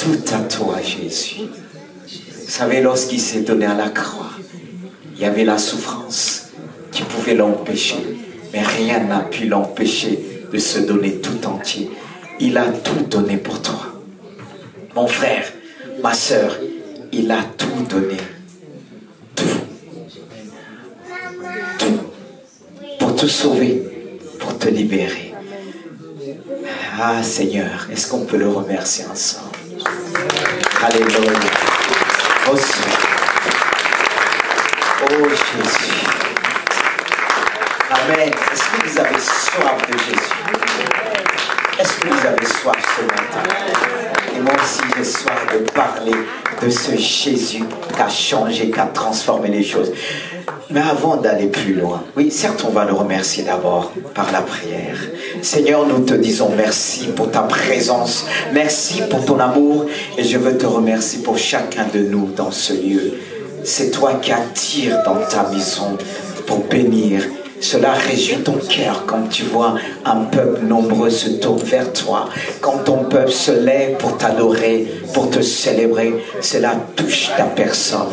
tout à toi, Jésus. Vous savez, lorsqu'il s'est donné à la croix, il y avait la souffrance qui pouvait l'empêcher, mais rien n'a pu l'empêcher de se donner tout entier. Il a tout donné pour toi. Mon frère, ma sœur, il a tout donné. Tout. Tout. Pour te sauver, pour te libérer. Ah Seigneur, est-ce qu'on peut le remercier ensemble? Alléluia. Reçois. Oh Jésus. Amen. Est-ce que vous avez soif de Jésus? Est-ce que vous avez soif ce matin? Et moi aussi j'ai soif de parler de ce Jésus qui a changé, qui a transformé les choses. Mais avant d'aller plus loin, oui, certes on va le remercier d'abord par la prière. Seigneur, nous te disons merci pour ta présence, merci pour ton amour, et je veux te remercier pour chacun de nous dans ce lieu. C'est toi qui attires dans ta maison pour bénir. Cela réjouit ton cœur quand tu vois un peuple nombreux se tourne vers toi. Quand ton peuple se lève pour t'adorer, pour te célébrer, cela touche ta personne.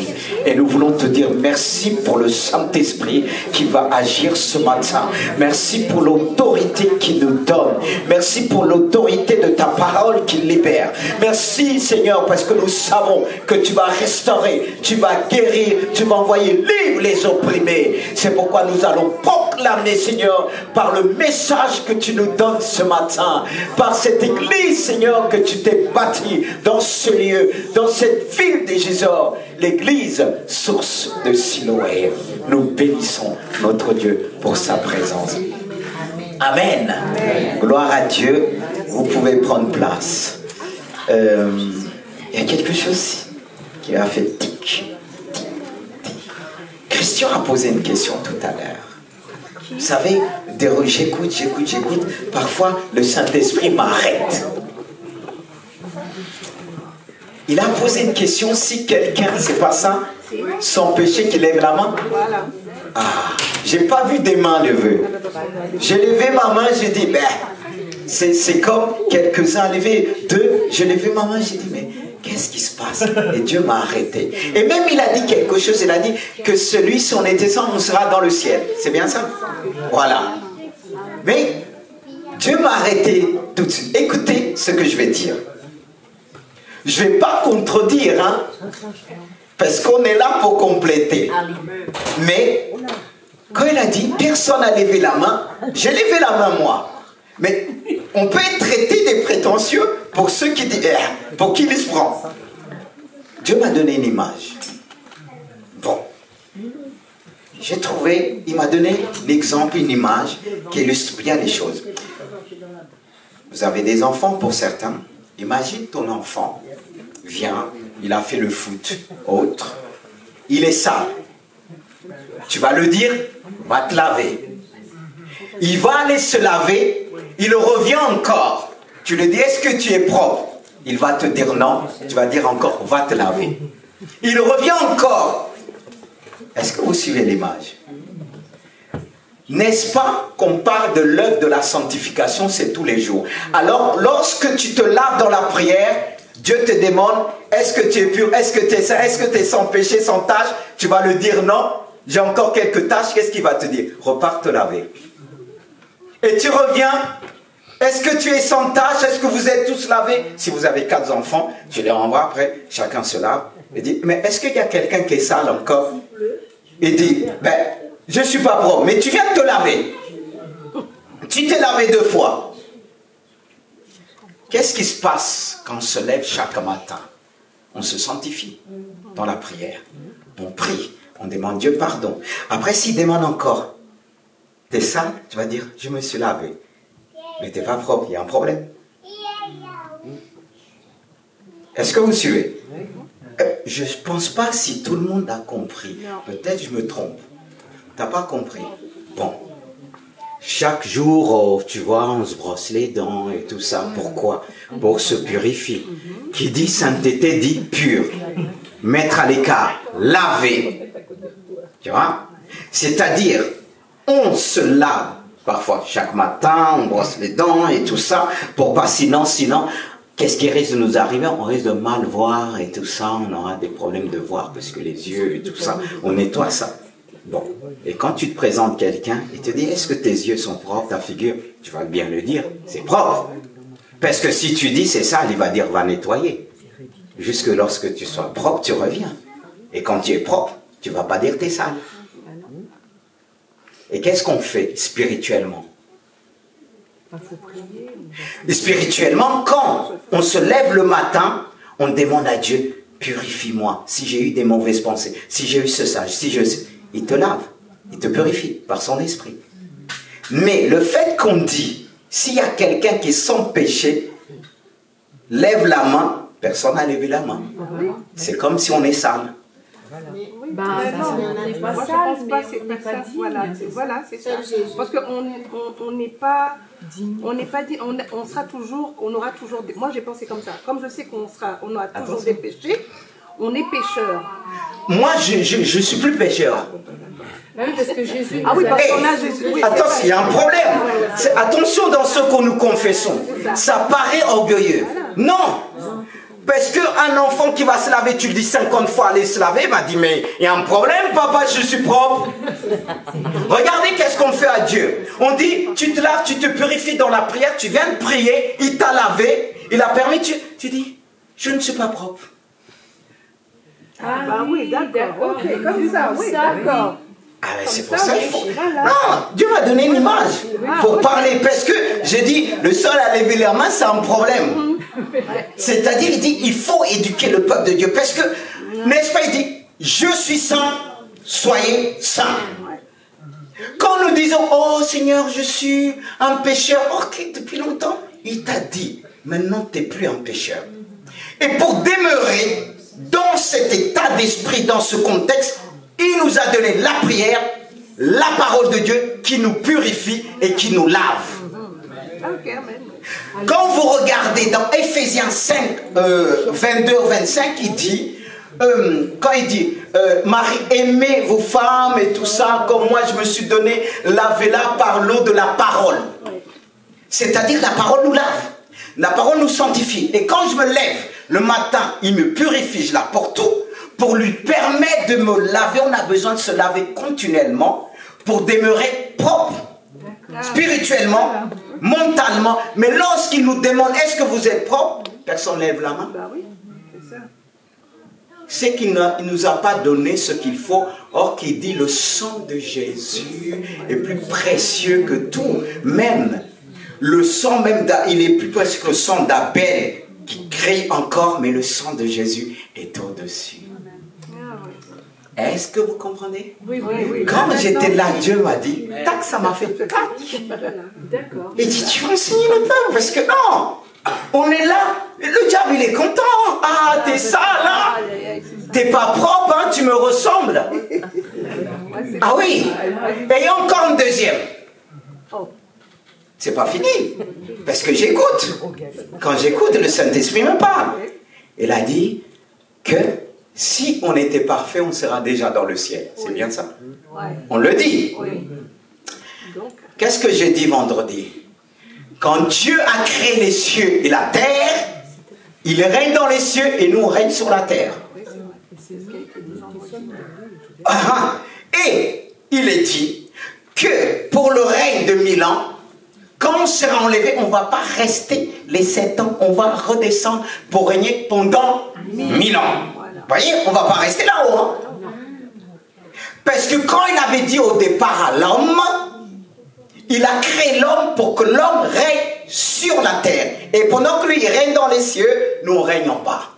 Et nous voulons te dire merci pour le Saint-Esprit qui va agir ce matin. Merci pour l'autorité qu'il nous donne. Merci pour l'autorité de ta parole qui libère. Merci Seigneur parce que nous savons que tu vas restaurer, tu vas guérir, tu vas envoyer libre les opprimés. C'est pourquoi nous allons proclamer, Seigneur, par le message que tu nous donnes ce matin, par cette église, Seigneur, que tu t'es bâtie dans ce lieu, dans cette ville de Jésus, l'église source de Siloé. Nous bénissons notre Dieu pour sa présence. Amen. Amen. Gloire à Dieu. Vous pouvez prendre place. Il y a quelque chose qui a fait tic. Christian a posé une question tout à l'heure. Vous savez, j'écoute. Parfois, le Saint-Esprit m'arrête. Il a posé une question, si quelqu'un, c'est pas ça, son péché qui lève la main. Ah, j'ai pas vu des mains levées. J'ai levé ma main, j'ai dit, ben, c'est comme quelques-uns levé, deux, j'ai levé ma main, j'ai dit, mais qu'est-ce qui se passe? Et Dieu m'a arrêté. Et même il a dit quelque chose, il a dit que celui, si on était sans, on sera dans le ciel. C'est bien ça? Voilà. Mais Dieu m'a arrêté tout de suite. Écoutez ce que je vais dire. Je ne vais pas contredire, hein, parce qu'on est là pour compléter. Mais quand il a dit, personne n'a levé la main, j'ai levé la main moi. Mais on peut être traité des prétentieux pour ceux qui disent, pour qui il se prend. Dieu m'a donné une image. Bon. J'ai trouvé, il m'a donné l'exemple, une image qui illustre bien les choses. Vous avez des enfants pour certains. Imagine ton enfant vient, il a fait le foot, autre. Il est sale. Tu vas le dire, va te laver. Il va aller se laver, il revient encore. Tu lui dis, est-ce que tu es propre? Il va te dire non. Tu vas dire encore, va te laver. Il revient encore. Est-ce que vous suivez l'image? N'est-ce pas qu'on parle de l'œuvre de la sanctification, c'est tous les jours. Alors, lorsque tu te laves dans la prière, Dieu te demande, est-ce que tu es pur, est-ce que tu es saint, est-ce que tu es sans péché, sans tache? Tu vas le dire non, j'ai encore quelques taches, qu'est-ce qu'il va te dire? Repars te laver. Et tu reviens, est-ce que tu es sans tache, est-ce que vous êtes tous lavés? Si vous avez 4 enfants, je les renvoie après, chacun se lave. Et dit, mais est-ce qu'il y a quelqu'un qui est sale encore? Il dit, ben, je ne suis pas propre, mais tu viens de te laver. Tu t'es lavé 2 fois. Qu'est-ce qui se passe quand on se lève chaque matin? On se sanctifie dans la prière. On prie, on demande Dieu pardon. Après, s'il demande encore, t'es sale, tu vas dire, je me suis lavé. Mais t'es pas propre, il y a un problème. Est-ce que vous suivez? Je ne pense pas si tout le monde a compris. Peut-être je me trompe. T'as pas compris? Bon. Chaque jour, tu vois, on se brosse les dents et tout ça. Pourquoi? Pour se purifier. Qui dit sainteté dit pur. Mettre à l'écart. Laver. Tu vois? C'est-à-dire, on se lave. Parfois, chaque matin, on brosse les dents et tout ça. Pour pas, sinon, qu'est-ce qui risque de nous arriver? On risque de mal voir et tout ça, on aura des problèmes de voir parce que les yeux et tout ça, on nettoie ça. Bon, et quand tu te présentes quelqu'un, il te dit, est-ce que tes yeux sont propres, ta figure? Tu vas bien le dire, c'est propre. Parce que si tu dis c'est sale, il va dire, va nettoyer. Jusque lorsque tu sois propre, tu reviens. Et quand tu es propre, tu ne vas pas dire t'es sale. Et qu'est-ce qu'on fait spirituellement? Spirituellement, quand on se lève le matin, on demande à Dieu, purifie-moi. Si j'ai eu des mauvaises pensées, si j'ai eu ce sage, si je... Il te lave, il te purifie par son esprit. Mais le fait qu'on dit, s'il y a quelqu'un qui est sans péché, lève la main, personne n'a levé la main. C'est comme si on est sale. Moi, je ne pense pas, c'est pas ça. Voilà, c'est ça. Parce qu'on n'est pas dit, on sera toujours, on aura toujours. Moi, j'ai pensé comme ça. Comme je sais qu'on aura toujours des péchés, on est pécheur. Moi, je suis plus pécheur. Parce que Jésus. Ah oui, parce qu'on a Jésus. Oui, attention, il y a un problème. Attention dans ce que nous confessons. Ça paraît orgueilleux. Non. Parce qu'un enfant qui va se laver, tu lui dis 50 fois aller se laver, il m'a dit, mais il y a un problème, papa, je suis propre. Regardez qu'est-ce qu'on fait à Dieu. On dit, tu te laves, tu te purifies dans la prière, tu viens de prier, il t'a lavé, il a permis, tu dis, je ne suis pas propre. Ah bah oui, d'accord. Ok, comme ça, oui, d'accord. Ah mais c'est pour ça qu'il faut... Non, Dieu m'a donné une image pour parler. Parce que j'ai dit, le seul à lever les mains, c'est un problème. C'est-à-dire, il dit, il faut éduquer le peuple de Dieu. Parce que, n'est-ce pas, il dit, je suis saint, soyez saints. Quand nous disons, oh Seigneur, je suis un pécheur, ok, depuis longtemps, il t'a dit, maintenant tu n'es plus un pécheur. Et pour demeurer dans cet état d'esprit, dans ce contexte, il nous a donné la prière, la parole de Dieu qui nous purifie et qui nous lave. Quand vous regardez dans Ephésiens 5, 22-25, il dit, quand il dit, Marie, aimez vos femmes et tout ça, comme moi je me suis donné, lavez-la par l'eau de la parole. C'est-à-dire la parole nous lave, la parole nous sanctifie. Et quand je me lève le matin, il me purifie, je la porte tout. Pour lui permettre de me laver, on a besoin de se laver continuellement pour demeurer propre, spirituellement, mentalement. Mais lorsqu'il nous demande, est-ce que vous êtes propre? Personne ne lève la main. C'est qu'il ne nous a pas donné ce qu'il faut. Or, qu'il dit, le sang de Jésus est plus précieux que tout. Même le sang, même il est plus précieux que le sang d'Abel qui crie encore, mais le sang de Jésus est au-dessus. Est-ce que vous comprenez? Oui. Quand j'étais là, Dieu m'a dit, tac, ça m'a fait tac. Il dit, tu vas enseigner le peuple, parce que non, on est là, le diable il est content. Ah, t'es sale, hein? T'es pas propre, hein? Tu me ressembles. Ah oui, et encore une deuxième. C'est pas fini, parce que j'écoute. Quand j'écoute, le Saint-Esprit me parle. Il a dit que si on était parfait, on sera déjà dans le ciel. C'est bien ça? On le dit. Qu'est-ce que j'ai dit vendredi? Quand Dieu a créé les cieux et la terre, il règne dans les cieux et nous on règne sur la terre. Et il est dit que pour le règne de 1000 ans, quand on sera enlevé, on ne va pas rester les 7 ans, on va redescendre pour régner pendant 1000 ans. Vous voyez, on ne va pas rester là-haut. Hein? Parce que quand il avait dit au départ à l'homme, il a créé l'homme pour que l'homme règne sur la terre. Et pendant que lui, il règne dans les cieux, nous, on règne en bas.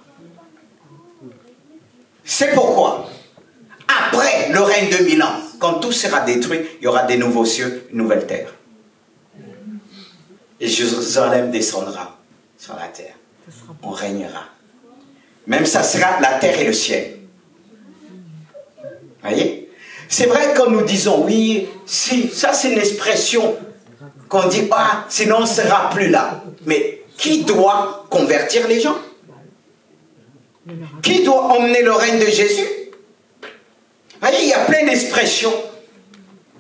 C'est pourquoi, après le règne de 1000 ans, quand tout sera détruit, il y aura des nouveaux cieux, une nouvelle terre. Et Jérusalem descendra sur la terre. On régnera. Même ça sera la terre et le ciel. Voyez? C'est vrai quand nous disons, oui, si, ça c'est une expression qu'on dit, ah, sinon on ne sera plus là. Mais qui doit convertir les gens? Qui doit emmener le règne de Jésus? Voyez, il y a plein d'expressions.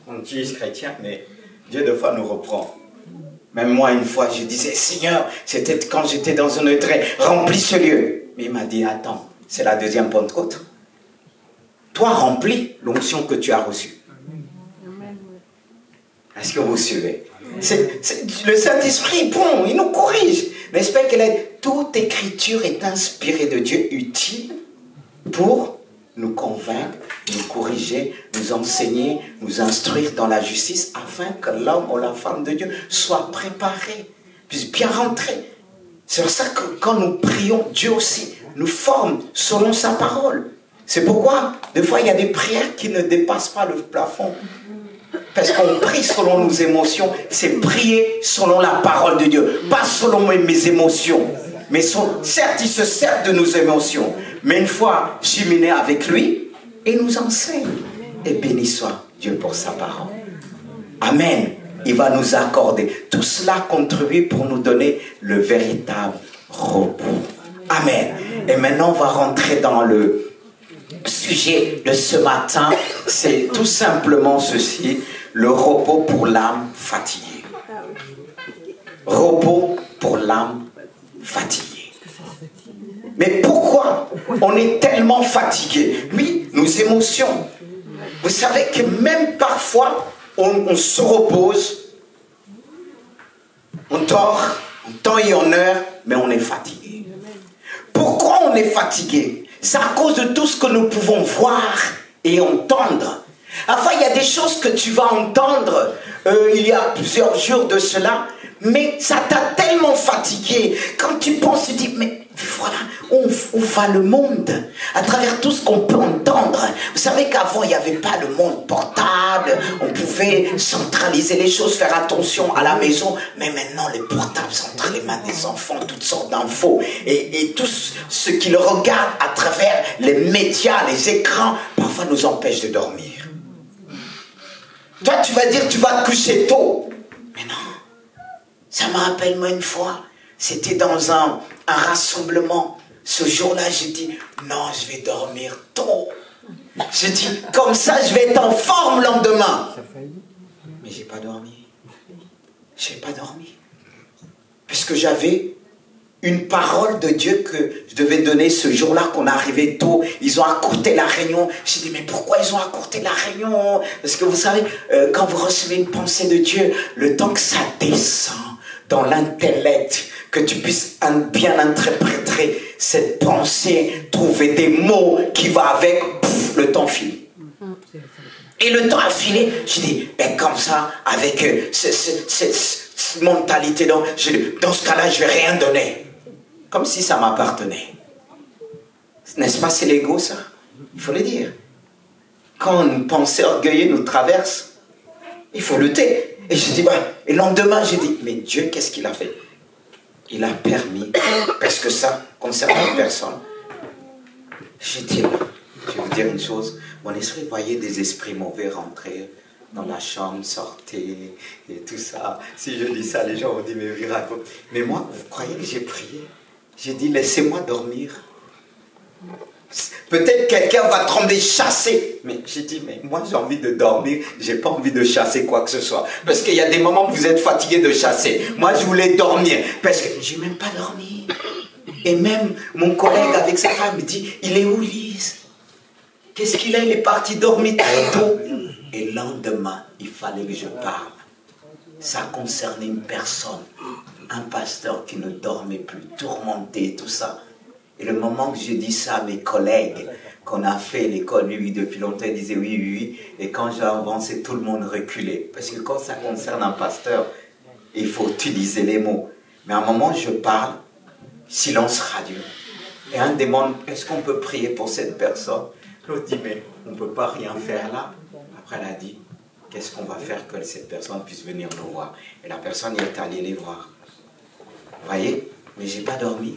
On utilise chrétien, mais Dieu de fois nous reprend. Même moi, une fois, je disais, Seigneur, c'était quand j'étais dans un autre, remplis ce lieu. Mais il m'a dit, attends, c'est la deuxième Pentecôte. Toi, remplis l'onction que tu as reçue. Est-ce que vous suivez? Le Saint-Esprit, bon, il nous corrige. N'est-ce pas que toute écriture est inspirée de Dieu, utile pour nous convaincre, nous corriger, nous enseigner, nous instruire dans la justice, afin que l'homme ou la femme de Dieu soit préparé, puisse bien rentrer. C'est pour ça que quand nous prions, Dieu aussi nous forme selon sa parole. C'est pourquoi, des fois, il y a des prières qui ne dépassent pas le plafond. Parce qu'on prie selon nos émotions, c'est prier selon la parole de Dieu, pas selon mes émotions. Mais certes, il se sert de nos émotions. Mais une fois cheminé avec lui, il nous enseigne. Et béni soit Dieu pour sa parole. Amen. Il va nous accorder. Tout cela contribue pour nous donner le véritable repos. Amen. Et maintenant, on va rentrer dans le sujet de ce matin. C'est tout simplement ceci. Le repos pour l'âme fatiguée. Repos pour l'âme fatiguée. Mais pourquoi on est tellement fatigué? Oui, nos émotions. Vous savez que même parfois, on se repose, on dort en temps et en heure, mais on est fatigué. Pourquoi on est fatigué? C'est à cause de tout ce que nous pouvons voir et entendre. Enfin, il y a des choses que tu vas entendre il y a plusieurs jours de cela, mais ça t'a tellement fatigué. Quand tu penses, tu dis, mais voilà, où va le monde? À travers tout ce qu'on peut entendre. Vous savez qu'avant, il n'y avait pas le monde portable. On pouvait centraliser les choses, faire attention à la maison. Mais maintenant, les portables sont entre les mains des enfants, toutes sortes d'infos. Et tout ce qu'ils regardent à travers les médias, les écrans, parfois nous empêche de dormir. Toi, tu vas dire, tu vas te coucher tôt. Mais non. Ça me rappelle, moi, une fois, c'était dans un rassemblement. Ce jour-là, j'ai dit, non, je vais dormir tôt. J'ai dit, comme ça, je vais être en forme le lendemain. Mais j'ai pas dormi. J'ai pas dormi. Puisque j'avais une parole de Dieu que je devais donner ce jour-là, qu'on arrivait tôt. Ils ont accourté la réunion. J'ai dit, mais pourquoi ils ont accourté la réunion? Parce que vous savez, quand vous recevez une pensée de Dieu, le temps que ça descend dans l'intellect, que tu puisses bien interpréter cette pensée, trouver des mots qui vont avec, le temps file. Et le temps a filé. J'ai dit, ben comme ça, avec cette mentalité, dans ce cas-là, je ne vais rien donner. Comme si ça m'appartenait. N'est-ce pas, c'est l'ego, ça? Il faut le dire. Quand une pensée orgueilleuse nous traverse, il faut lutter. Et je dis, bah, et le lendemain, j'ai dit, mais Dieu, qu'est-ce qu'il a fait? Il a permis, parce que ça concerne une personne. J'étais là. Je vais vous dire une chose. Mon esprit voyait des esprits mauvais rentrer dans la chambre, sortir et tout ça. Si je dis ça, les gens vont dire, mais miracle. Mais moi, vous croyez que j'ai prié? J'ai dit, laissez-moi dormir. Peut-être quelqu'un va trembler, chasser. Mais j'ai dit, mais moi j'ai envie de dormir, j'ai pas envie de chasser quoi que ce soit. Parce qu'il y a des moments où vous êtes fatigué de chasser. Moi je voulais dormir, parce que j'ai même pas dormi. Et même mon collègue avec sa femme me dit, il est où Lise? Qu'est-ce qu'il a? Il est parti dormir très tôt. Et le lendemain, il fallait que je parle. Ça concernait une personne, un pasteur qui ne dormait plus, tourmenté et tout ça. Et le moment que j'ai dit ça à mes collègues, qu'on a fait l'école, lui, depuis longtemps, ils disaient oui, oui, oui. Et quand j'ai avancé, tout le monde reculait. Parce que quand ça concerne un pasteur, il faut utiliser les mots. Mais à un moment, je parle, silence radio. Et un demande, est-ce qu'on peut prier pour cette personne? L'autre dit, mais on ne peut pas rien faire là. Après, elle a dit, qu'est-ce qu'on va faire que cette personne puisse venir nous voir? Et la personne est allée les voir. Vous voyez? Mais je n'ai pas dormi.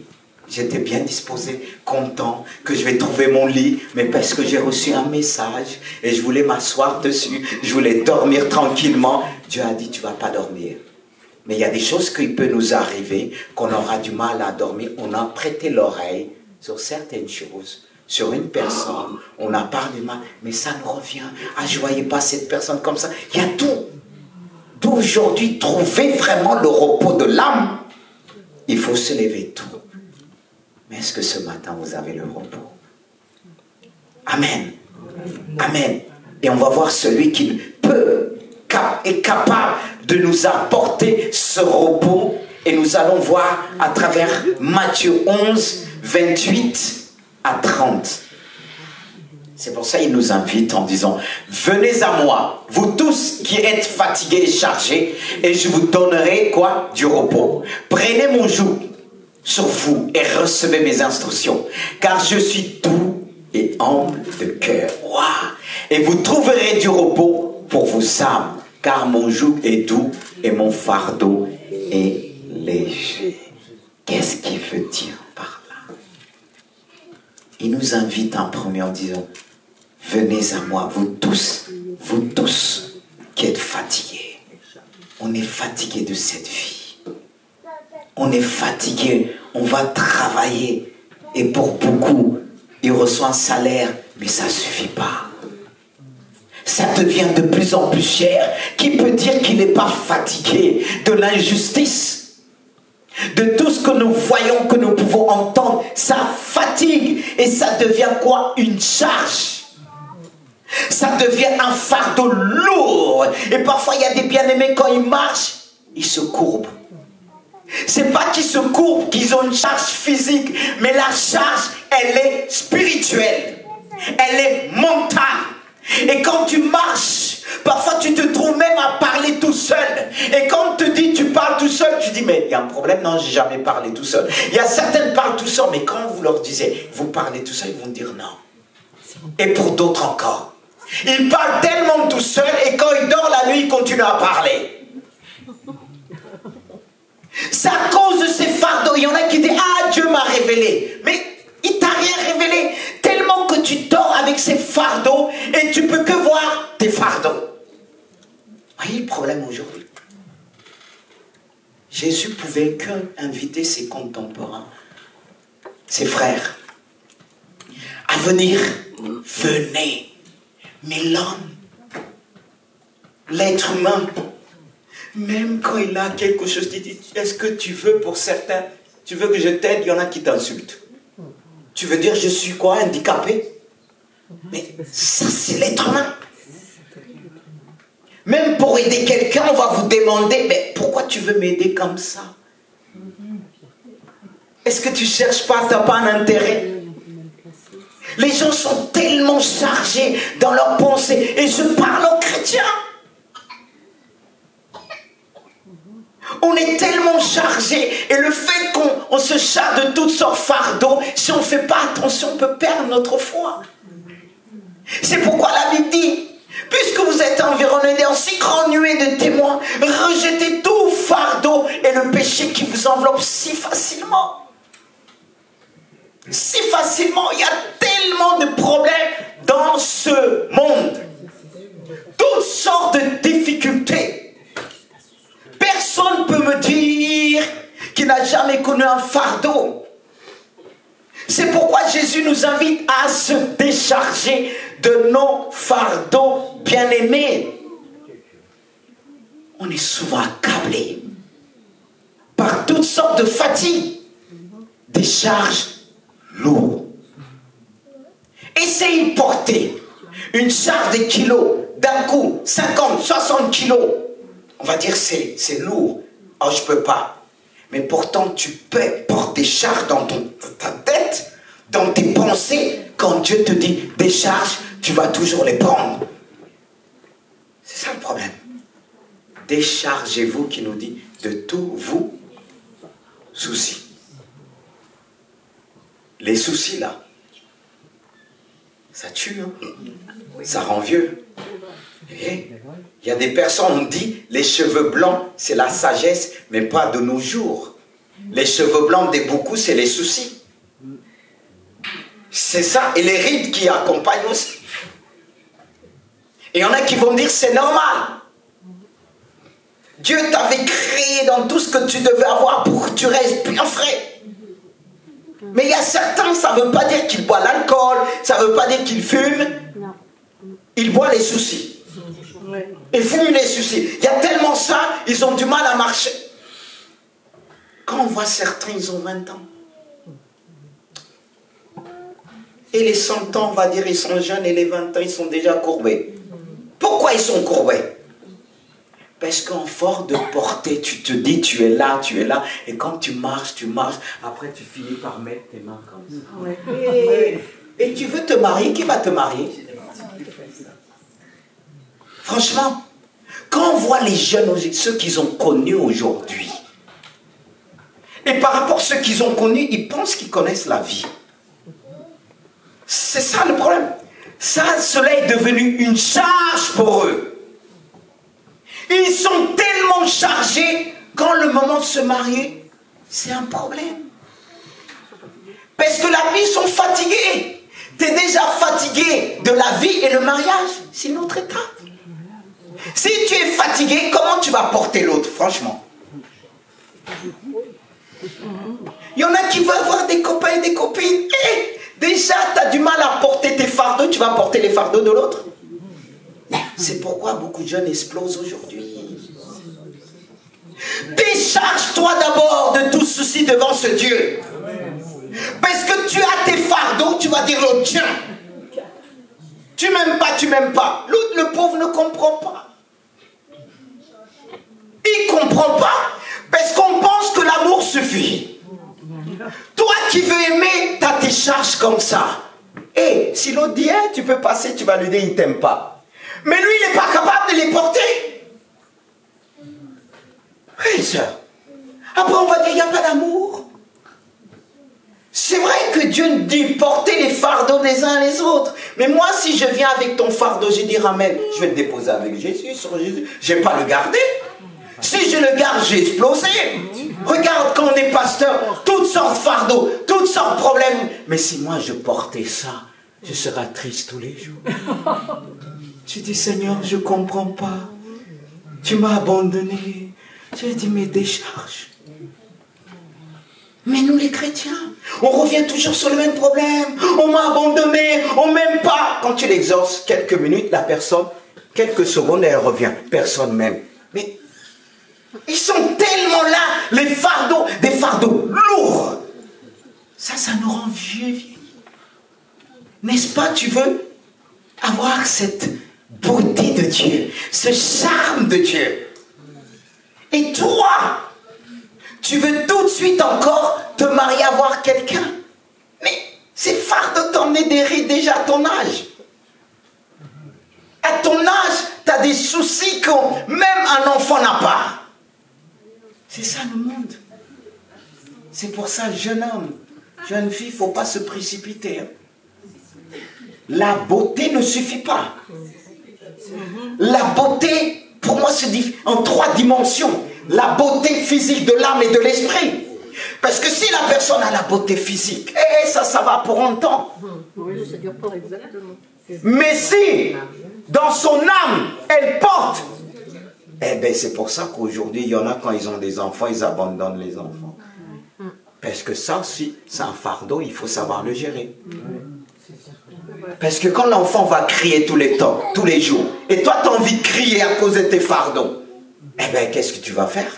J'étais bien disposé, content que je vais trouver mon lit, mais parce que j'ai reçu un message et je voulais m'asseoir dessus, je voulais dormir tranquillement. Dieu a dit, tu ne vas pas dormir. Mais il y a des choses qui peuvent nous arriver, qu'on aura du mal à dormir. On a prêté l'oreille sur certaines choses, sur une personne, on a parlé mal, mais ça nous revient. Ah, je ne voyais pas cette personne comme ça. Il y a tout. d'aujourd'hui trouver vraiment le repos de l'âme, il faut se lever tôt. Mais est-ce que ce matin, vous avez le repos? Amen. Amen. Et on va voir celui qui est capable de nous apporter ce repos. Et nous allons voir à travers Matthieu 11, 28 à 30. C'est pour ça qu'il nous invite en disant, venez à moi, vous tous qui êtes fatigués et chargés, et je vous donnerai quoi? Du repos. Prenez mon joug sur vous et recevez mes instructions, car je suis doux et humble de cœur. Wow. Et vous trouverez du repos pour vos âmes, car mon joug est doux et mon fardeau est léger. Qu'est-ce qu'il veut dire par là? Il nous invite en premier en disant, venez à moi, vous tous qui êtes fatigués. On est fatigué de cette vie. On est fatigué, on va travailler. Et pour beaucoup, il reçoit un salaire, mais ça ne suffit pas. Ça devient de plus en plus cher. Qui peut dire qu'il n'est pas fatigué de l'injustice? De tout ce que nous voyons, que nous pouvons entendre, ça fatigue. Et ça devient quoi? Une charge. Ça devient un fardeau lourd. Et parfois, il y a des bien-aimés, quand ils marchent, ils se courbent. C'est pas qu'ils se courbent, qu'ils ont une charge physique, mais la charge, elle est spirituelle. Elle est mentale. Et quand tu marches, parfois tu te trouves même à parler tout seul. Et quand on te dit tu parles tout seul, tu dis mais il y a un problème, non, j'ai jamais parlé tout seul. Il y a certaines qui parlent tout seul, mais quand vous leur disiez vous parlez tout seul, ils vont dire non. Et pour d'autres encore. Ils parlent tellement tout seul et quand ils dorment la nuit, ils continuent à parler. C'est à cause de ces fardeaux. Il y en a qui disent ah, Dieu m'a révélé. Mais il t'a rien révélé. Tellement que tu dors avec ces fardeaux et tu peux que voir tes fardeaux. Voyez le problème aujourd'hui. Jésus pouvait qu'inviter ses contemporains, ses frères, à venir. Venez. Mais l'homme, l'être humain, même quand il a quelque chose, il dit, est-ce que tu veux pour certains, tu veux que je t'aide, il y en a qui t'insultent. Tu veux dire je suis quoi, handicapé? Mais ça c'est l'être humain. Même pour aider quelqu'un, on va vous demander, mais pourquoi tu veux m'aider comme ça? Est-ce que tu ne cherches pas, tu n'as pas un intérêt? Les gens sont tellement chargés dans leurs pensées. Et je parle aux chrétiens. On est tellement chargés. Et le fait qu'on se charge de toutes sortes de fardeaux, si on ne fait pas attention, on peut perdre notre foi. C'est pourquoi la Bible dit, puisque vous êtes environnés d'un si grand nuée de témoins, rejetez tout fardeau et le péché qui vous enveloppe si facilement. Si facilement, il y a tellement de problèmes dans ce monde. Toutes sortes de difficultés. Personne ne peut me dire qu'il n'a jamais connu un fardeau. C'est pourquoi Jésus nous invite à se décharger de nos fardeaux bien-aimés. On est souvent accablé par toutes sortes de fatigues, des charges lourdes. Essayez de porter une charge de kilos d'un coup, 50, 60 kilos. On va dire c'est lourd. Oh, je ne peux pas. Mais pourtant, tu peux porter des charges dans ta tête, dans tes pensées. Quand Dieu te dit des charges, tu vas toujours les prendre. C'est ça le problème. Déchargez-vous, qui nous dit, de tous vos soucis. Les soucis, là, ça tue, hein? Ça rend vieux. Et il y a des personnes, on dit, les cheveux blancs, c'est la sagesse, mais pas de nos jours. Les cheveux blancs de beaucoup, c'est les soucis. C'est ça, et les rides qui accompagnent aussi. Et il y en a qui vont dire, c'est normal. Dieu t'avait créé dans tout ce que tu devais avoir pour que tu restes bien frais. Mais il y a certains, ça ne veut pas dire qu'ils boivent l'alcool, ça ne veut pas dire qu'ils fument. Ils boivent les soucis. Et vous les soucis. Il y a tellement ça, ils ont du mal à marcher. Quand on voit certains, ils ont 20 ans. Et les 100 ans, on va dire, ils sont jeunes, et les 20 ans, ils sont déjà courbés. Pourquoi ils sont courbés? Parce qu'en force de portée, tu te dis, tu es là, et quand tu marches, après tu finis par mettre tes mains comme ça. Et tu veux te marier, qui va te marier? Franchement, quand on voit les jeunes, ceux qu'ils ont connus aujourd'hui, et par rapport à ceux qu'ils ont connus, ils pensent qu'ils connaissent la vie. C'est ça le problème. Ça, cela est devenu une charge pour eux. Ils sont tellement chargés, quand le moment de se marier, c'est un problème. Parce que la vie, ils sont fatigués. Tu es déjà fatigué de la vie et le mariage, c'est une autre étape. Si tu es fatigué, comment tu vas porter l'autre, franchement? Il y en a qui veulent avoir des copains et des copines. Et déjà, tu as du mal à porter tes fardeaux, tu vas porter les fardeaux de l'autre. C'est pourquoi beaucoup de jeunes explosent aujourd'hui. Décharge-toi d'abord de tout souci devant ce Dieu. Parce que tu as tes fardeaux, tu vas dire l'autre, tiens. Tu m'aimes pas, tu m'aimes pas. L'autre, le pauvre, ne comprend pas. Il ne comprend pas parce qu'on pense que l'amour suffit. Toi qui veux aimer, tu as tes charges comme ça. Et si l'autre dit, hey, tu peux passer, tu vas lui dire, il ne t'aime pas. Mais lui, il n'est pas capable de les porter. Oui, sœur. Après, on va dire, il n'y a pas d'amour. C'est vrai que Dieu dit, portez les fardeaux des uns les autres. Mais moi, si je viens avec ton fardeau, je dis, ramène, je vais le déposer avec Jésus, sur Jésus. Je ne vais pas le garder. Si je le garde, j'ai explosé. Regarde quand on est pasteur, toutes sortes de fardeaux, toutes sortes de problèmes. Mais si moi je portais ça, je serais triste tous les jours. Tu dis, Seigneur, je ne comprends pas. Tu m'as abandonné. J'ai dit, mais décharge. Mais nous les chrétiens, on revient toujours sur le même problème. On m'a abandonné, on ne m'aime pas. Quand tu l'exorces quelques minutes, la personne, quelques secondes, elle revient. Personne m'aime. Mais ils sont tellement là, les fardeaux, des fardeaux lourds. Ça nous rend vieux. N'est-ce pas, tu veux avoir cette beauté de Dieu, ce charme de Dieu. Et toi, tu veux tout de suite encore te marier, avoir quelqu'un. Mais ces fardeaux t'emmener des rides déjà à ton âge. À ton âge, tu as des soucis que même un enfant n'a pas. C'est ça le monde. C'est pour ça, jeune homme, jeune fille, il ne faut pas se précipiter. La beauté ne suffit pas. La beauté, pour moi, se dit en 3 dimensions. La beauté physique de l'âme et de l'esprit. Parce que si la personne a la beauté physique, ça va pour un temps. Oui, ça dure pas exactement. Mais si, dans son âme, elle porte, c'est pour ça qu'aujourd'hui, il y en a, quand ils ont des enfants, ils abandonnent les enfants. Parce que ça aussi, c'est un fardeau, il faut savoir le gérer. Parce que quand l'enfant va crier tous les temps, tous les jours, et toi, tu as envie de crier à cause de tes fardeaux, qu'est-ce que tu vas faire?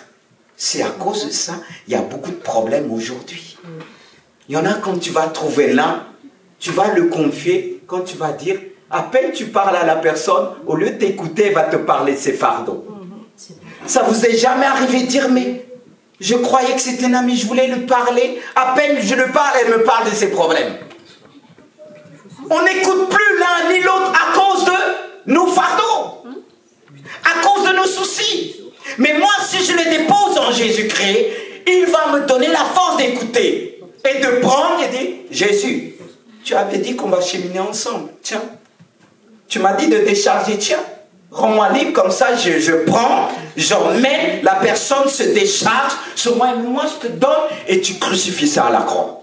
C'est à cause de ça, il y a beaucoup de problèmes aujourd'hui. Il y en a, quand tu vas trouver l'un, tu vas le confier, quand tu vas dire, à peine tu parles à la personne, au lieu de t'écouter, elle va te parler de ses fardeaux. Ça vous est jamais arrivé de dire, mais je croyais que c'était un ami, je voulais lui parler, à peine je le parle, elle me parle de ses problèmes. On n'écoute plus l'un ni l'autre à cause de nos fardeaux, à cause de nos soucis. Mais moi, si je les dépose en Jésus-Christ, il va me donner la force d'écouter et de prendre et dire, Jésus, tu avais dit qu'on va cheminer ensemble, tiens. Tu m'as dit de décharger, tiens, rends-moi libre, comme ça je prends, j'emmène, la personne se décharge sur moi, et moi je te donne et tu crucifies ça à la croix.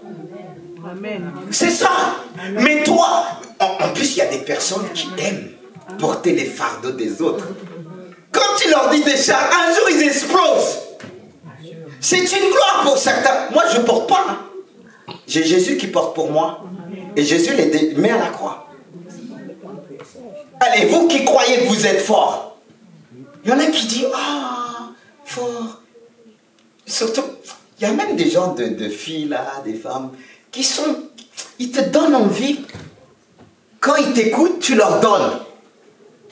C'est ça. Mais toi, en plus il y a des personnes qui aiment porter les fardeaux des autres. Quand tu leur dis décharge, un jour ils explosent. C'est une gloire pour certains. Moi je ne porte pas. Hein. J'ai Jésus qui porte pour moi. Et Jésus les met à la croix. Allez, vous qui croyez que vous êtes fort, Il y en a qui disent, ah, fort. Surtout, il y a même des gens de filles là, des femmes, qui sont, ils te donnent envie. Quand ils t'écoutent, tu leur donnes.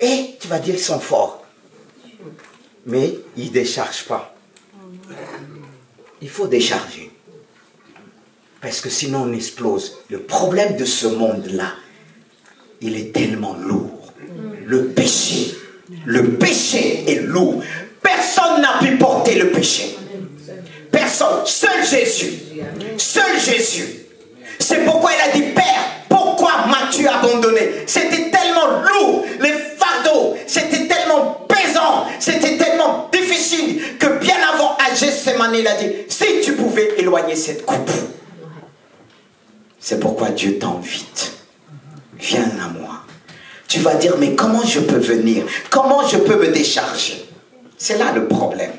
Et tu vas dire qu'ils sont forts. Mais ils ne déchargent pas. Il faut décharger. Parce que sinon on explose. Le problème de ce monde-là, il est tellement lourd. Le péché est lourd. Personne n'a pu porter le péché. Personne. Seul Jésus. Seul Jésus. C'est pourquoi il a dit, Père, pourquoi m'as-tu abandonné? C'était tellement lourd. Les fardeaux, c'était tellement pesant. C'était tellement difficile que bien avant à Gethsémane, il a dit, si tu pouvais éloigner cette coupe. C'est pourquoi Dieu t'invite. Viens à moi. Tu vas dire, mais comment je peux venir? Comment je peux me décharger? C'est là le problème.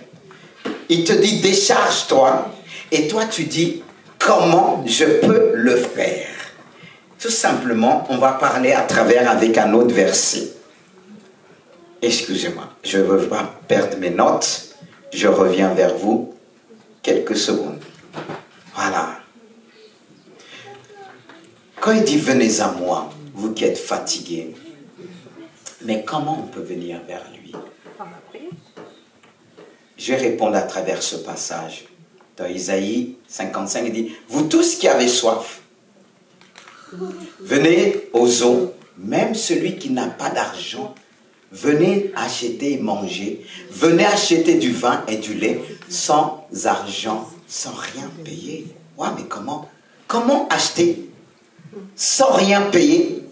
Il te dit, décharge-toi. Et toi, tu dis, comment je peux le faire? Tout simplement, on va parler à travers avec un autre verset. Excusez-moi, je ne veux pas perdre mes notes. Je reviens vers vous quelques secondes. Voilà. Quand il dit, venez à moi, vous qui êtes fatigués, mais comment on peut venir vers lui? Je vais répondre à travers ce passage. Dans Isaïe 55, il dit, vous tous qui avez soif, venez aux eaux, même celui qui n'a pas d'argent, venez acheter et manger, venez acheter du vin et du lait sans argent, sans rien payer. Ouais, mais comment acheter sans rien payer,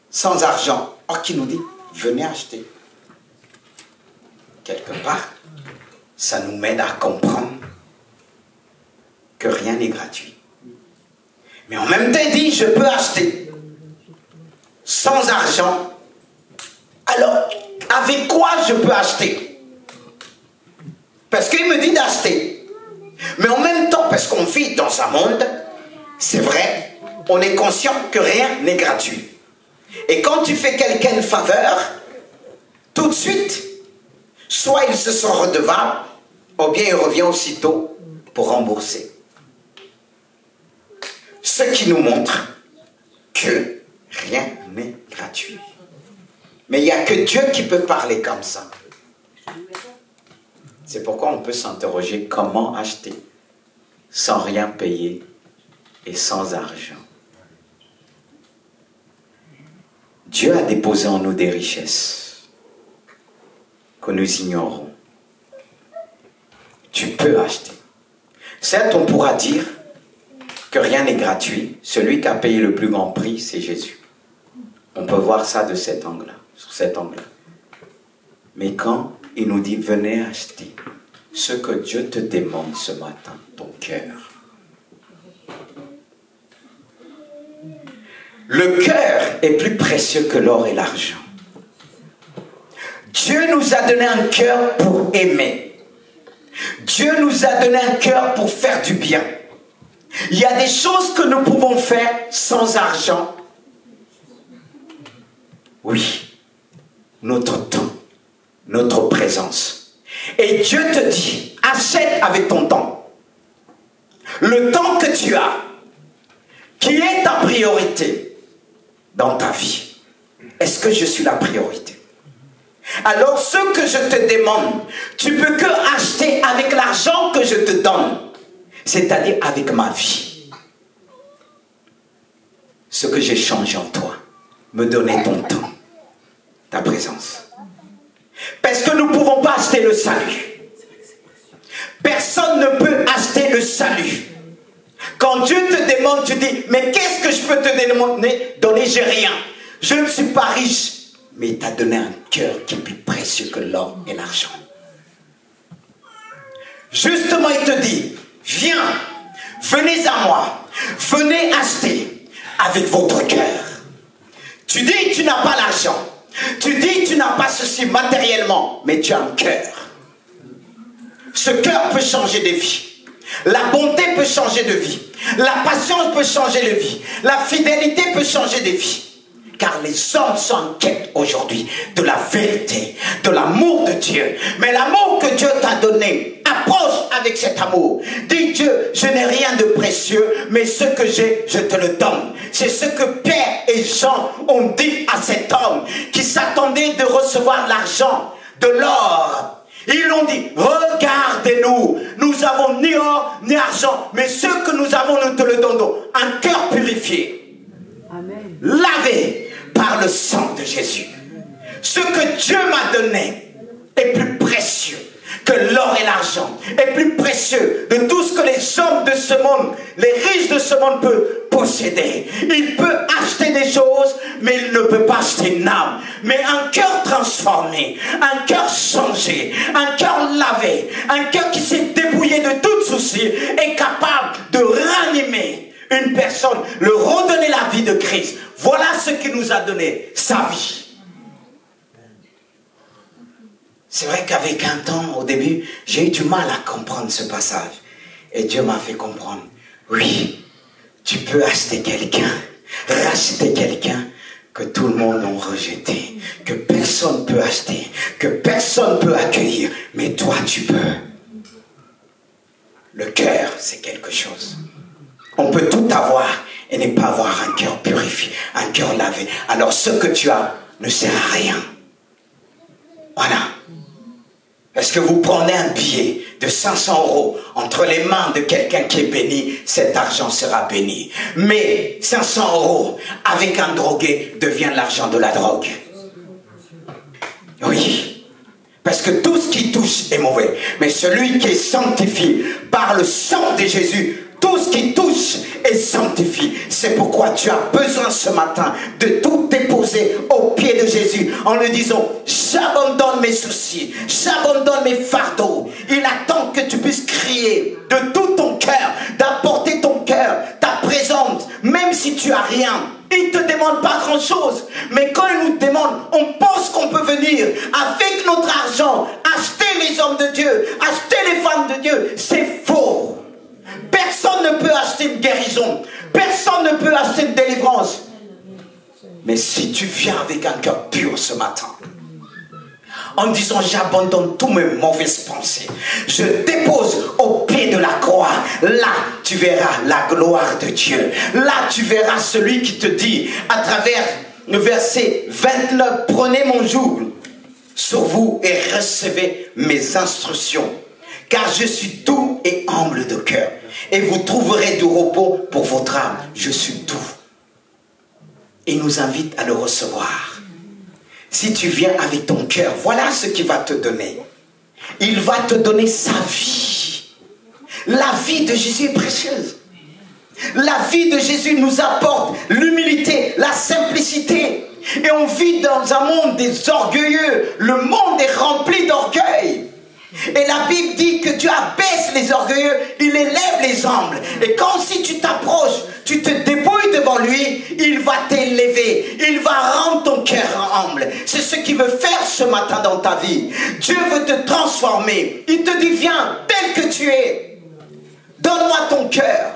sans argent? Or, qui nous dit, venez acheter. Quelque part, ça nous mène à comprendre que rien n'est gratuit. Mais en même temps, il dit, je peux acheter sans argent. Alors, avec quoi je peux acheter? Parce qu'il me dit d'acheter. Mais en même temps, parce qu'on vit dans un monde, c'est vrai, on est conscient que rien n'est gratuit. Et quand tu fais quelqu'un une faveur, tout de suite, soit il se sent redevable, ou bien il revient aussitôt pour rembourser. Ce qui nous montre que rien n'est gratuit. Mais il n'y a que Dieu qui peut parler comme ça. C'est pourquoi on peut s'interroger comment acheter sans rien payer et sans argent. Dieu a déposé en nous des richesses que nous ignorons. Tu peux acheter. Certes, on pourra dire que rien n'est gratuit. Celui qui a payé le plus grand prix, c'est Jésus. On peut voir ça de cet angle-là, sur cet angle-là. Mais quand il nous dit, venez acheter ce que Dieu te demande ce matin, ton cœur. Le cœur est plus précieux que l'or et l'argent. Dieu nous a donné un cœur pour aimer. Dieu nous a donné un cœur pour faire du bien. Il y a des choses que nous pouvons faire sans argent. Oui, notre temps, notre présence. Et Dieu te dit, achète avec ton temps. Le temps que tu as, qui est ta priorité dans ta vie. Est-ce que je suis la priorité? Alors ce que je te demande, tu peux que acheter avec l'argent que je te donne. C'est-à-dire avec ma vie. Ce que j'ai changé en toi. Me donner ton temps. Ta présence. Parce que nous ne pouvons pas acheter le salut. Personne ne peut acheter le salut. Quand Dieu te demande, tu dis, mais qu'est-ce que je peux te donner? J'ai rien. Je ne suis pas riche. Mais il t'a donné un cœur qui est plus précieux que l'or et l'argent. Justement, il te dit, viens, venez à moi, venez acheter avec votre cœur. Tu dis, tu n'as pas l'argent. Tu dis, tu n'as pas ceci matériellement, mais tu as un cœur. Ce cœur peut changer de vie. La bonté peut changer de vie. La patience peut changer de vie. La fidélité peut changer de vie. Car les hommes sont en quête aujourd'hui de la vérité, de l'amour de Dieu. Mais l'amour que Dieu t'a donné, approche avec cet amour. Dis Dieu, je n'ai rien de précieux, mais ce que j'ai, je te le donne. C'est ce que Pierre et Jean ont dit à cet homme qui s'attendait de recevoir l'argent, de l'or. Ils l'ont dit, regardez-nous, nous avons ni or ni argent, mais ce que nous avons, nous te le donnons. Un cœur purifié, Amen. Lavé par le sang de Jésus. Ce que Dieu m'a donné est plus précieux que l'or et l'argent, est plus précieux de tout ce que les hommes de ce monde, les riches de ce monde peuvent posséder. Il peut acheter des choses, mais il ne peut pas acheter une âme. Mais un cœur transformé, un cœur changé, un cœur lavé, un cœur qui s'est dépouillé de tout souci, est capable de ranimer une personne, le redonner la vie de Christ. Voilà ce qui nous a donné sa vie. C'est vrai qu'avec un temps, au début, j'ai eu du mal à comprendre ce passage. Et Dieu m'a fait comprendre. Oui, tu peux acheter quelqu'un, racheter quelqu'un que tout le monde a rejeté, que personne ne peut acheter, que personne ne peut accueillir. Mais toi, tu peux. Le cœur, c'est quelque chose. On peut tout avoir et ne pas avoir un cœur purifié, un cœur lavé. Alors ce que tu as ne sert à rien. Voilà. Est-ce que vous prenez un billet de 500 € entre les mains de quelqu'un qui est béni, cet argent sera béni. Mais 500 € avec un drogué devient l'argent de la drogue. Oui. Parce que tout ce qui touche est mauvais. Mais celui qui est sanctifié par le sang de Jésus, tout ce qui touche est sanctifié. C'est pourquoi tu as besoin ce matin de tout déposer aux pieds de Jésus en lui disant, j'abandonne mes soucis, j'abandonne mes fardeaux. Il attend que tu puisses crier de tout ton cœur, d'apporter ton cœur, ta présence, même si tu as rien. Il ne te demande pas grand chose, mais quand il nous demande, on pense qu'on peut venir avec notre argent, acheter les hommes de Dieu, acheter les femmes de Dieu. C'est faux. Personne ne peut acheter une guérison. Personne ne peut acheter une délivrance. Mais si tu viens avec un cœur pur ce matin, en disant j'abandonne toutes mes mauvaises pensées, je dépose au pied de la croix, là tu verras la gloire de Dieu. Là tu verras celui qui te dit à travers le verset 29, prenez mon joug sur vous et recevez mes instructions. Car je suis doux et humble de cœur. Et vous trouverez du repos pour votre âme. Je suis doux. Il nous invite à le recevoir. Si tu viens avec ton cœur, voilà ce qu'il va te donner. Il va te donner sa vie. La vie de Jésus est précieuse. La vie de Jésus nous apporte l'humilité, la simplicité. Et on vit dans un monde des orgueilleux. Le monde est rempli d'orgueil. Et la Bible dit que Dieu abaisse les orgueilleux, il élève les humbles. Et quand si tu t'approches, tu te dépouilles devant lui, il va t'élever, il va rendre ton cœur humble. C'est ce qu'il veut faire ce matin dans ta vie. Dieu veut te transformer. Il te dit, viens tel que tu es. Donne-moi ton cœur.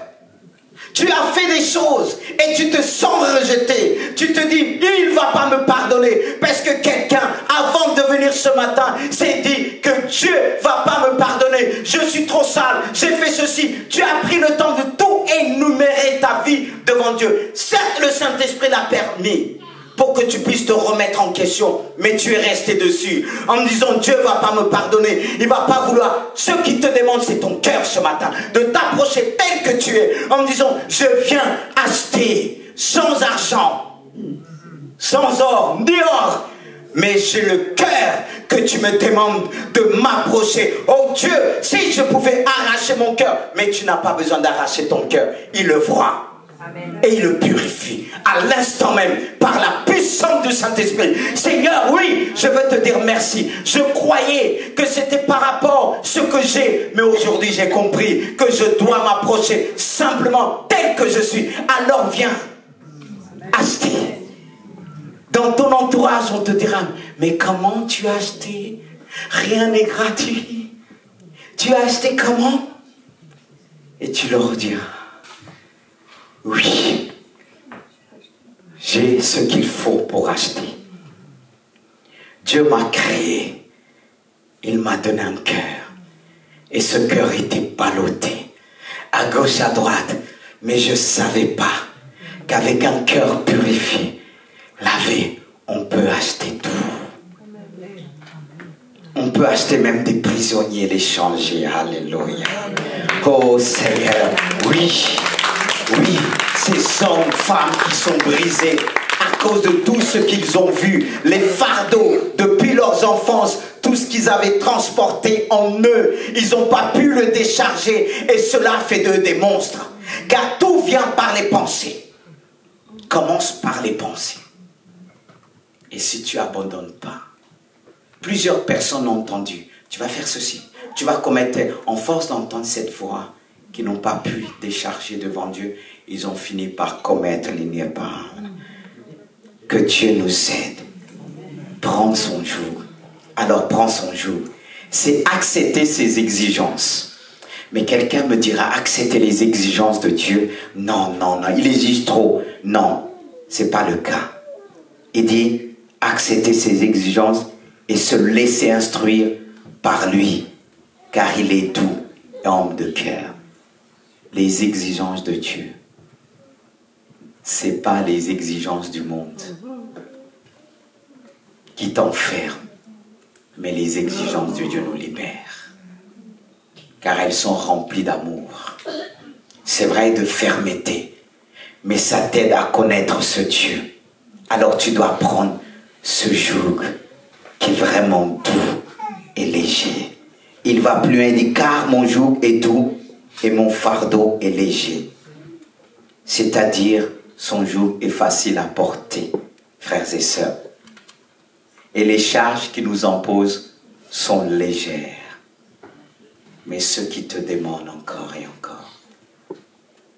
Tu as fait des choses et tu te sens rejeté. Tu te dis, il ne va pas me pardonner. Parce que quelqu'un, avant de venir ce matin, s'est dit que Dieu ne va pas me pardonner. Je suis trop sale, j'ai fait ceci. Tu as pris le temps de tout énumérer ta vie devant Dieu. Certes, le Saint-Esprit l'a permis pour que tu puisses te remettre en question. Mais tu es resté dessus en me disant, Dieu ne va pas me pardonner. Il ne va pas vouloir. Ce qui te demande, c'est ton cœur ce matin. De t'approcher tel que tu es. En me disant, je viens acheter sans argent, sans or, ni or. Mais j'ai le cœur que tu me demandes de m'approcher. Oh Dieu, si je pouvais arracher mon cœur. Mais tu n'as pas besoin d'arracher ton cœur. Il le voit. Amen. Et il le purifie à l'instant même par la puissance du Saint-Esprit. Seigneur, oui, je veux te dire merci. Je croyais que c'était par rapport à ce que j'ai, mais aujourd'hui j'ai compris que je dois m'approcher simplement tel que je suis. Alors viens acheter. Dans ton entourage, on te dira, mais comment tu as acheté? Rien n'est gratuit. Tu as acheté comment? Et tu leur diras, oui, J'ai ce qu'il faut pour acheter. Dieu m'a créé. Il m'a donné un cœur. Et ce cœur était ballotté, à gauche, à droite. Mais je ne savais pas qu'avec un cœur purifié, lavé, on peut acheter tout. On peut acheter même des prisonniers et les changer. Alléluia. Oh Seigneur, oui, oui, ces hommes, femmes qui sont brisés à cause de tout ce qu'ils ont vu, les fardeaux depuis leur enfance, tout ce qu'ils avaient transporté en eux, ils n'ont pas pu le décharger et cela fait d'eux des monstres. Car tout vient par les pensées. Commence par les pensées. Et si tu n'abandonnes pas, plusieurs personnes ont entendu, tu vas faire ceci, tu vas commettre, en force d'entendre cette voix, qui n'ont pas pu décharger devant Dieu, ils ont fini par commettre l'inébranlable. Que Dieu nous aide. Prends son joug. Alors prends son joug. C'est accepter ses exigences. Mais quelqu'un me dira, accepter les exigences de Dieu. Non, non, non, il exige trop. Non, ce n'est pas le cas. Il dit, accepter ses exigences et se laisser instruire par lui, car il est doux et humble de cœur. Les exigences de Dieu, ce n'est pas les exigences du monde qui t'enferment, mais les exigences de Dieu nous libèrent, car elles sont remplies d'amour. C'est vrai, de fermeté, mais ça t'aide à connaître ce Dieu. Alors tu dois prendre ce joug qui est vraiment doux et léger. Il va plus loin, dit, car mon joug est doux et mon fardeau est léger. C'est-à-dire, son joug est facile à porter, frères et sœurs. Et les charges qui nous imposent sont légères. Mais ce qui te demande encore et encore,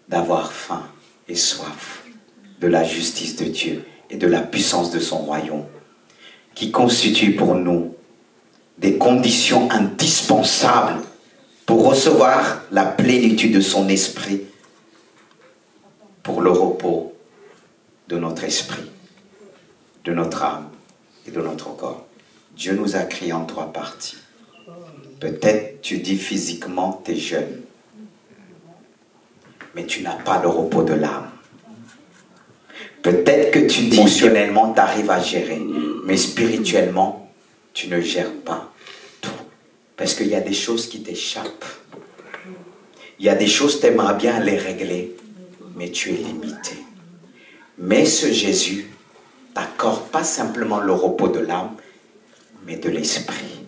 d'avoir faim et soif de la justice de Dieu et de la puissance de son royaume, qui constitue pour nous des conditions indispensables pour recevoir la plénitude de son esprit, pour le repos de notre esprit, de notre âme et de notre corps. Dieu nous a créés en 3 parties. Peut-être tu dis physiquement tu es jeune, mais tu n'as pas le repos de l'âme. Peut-être que tu dis émotionnellement tu arrives à gérer, mais spirituellement tu ne gères pas tout. Parce qu'il y a des choses qui t'échappent. Il y a des choses que tu aimerais bien les régler, mais tu es limité. Mais ce Jésus t'accorde pas simplement le repos de l'âme, mais de l'esprit.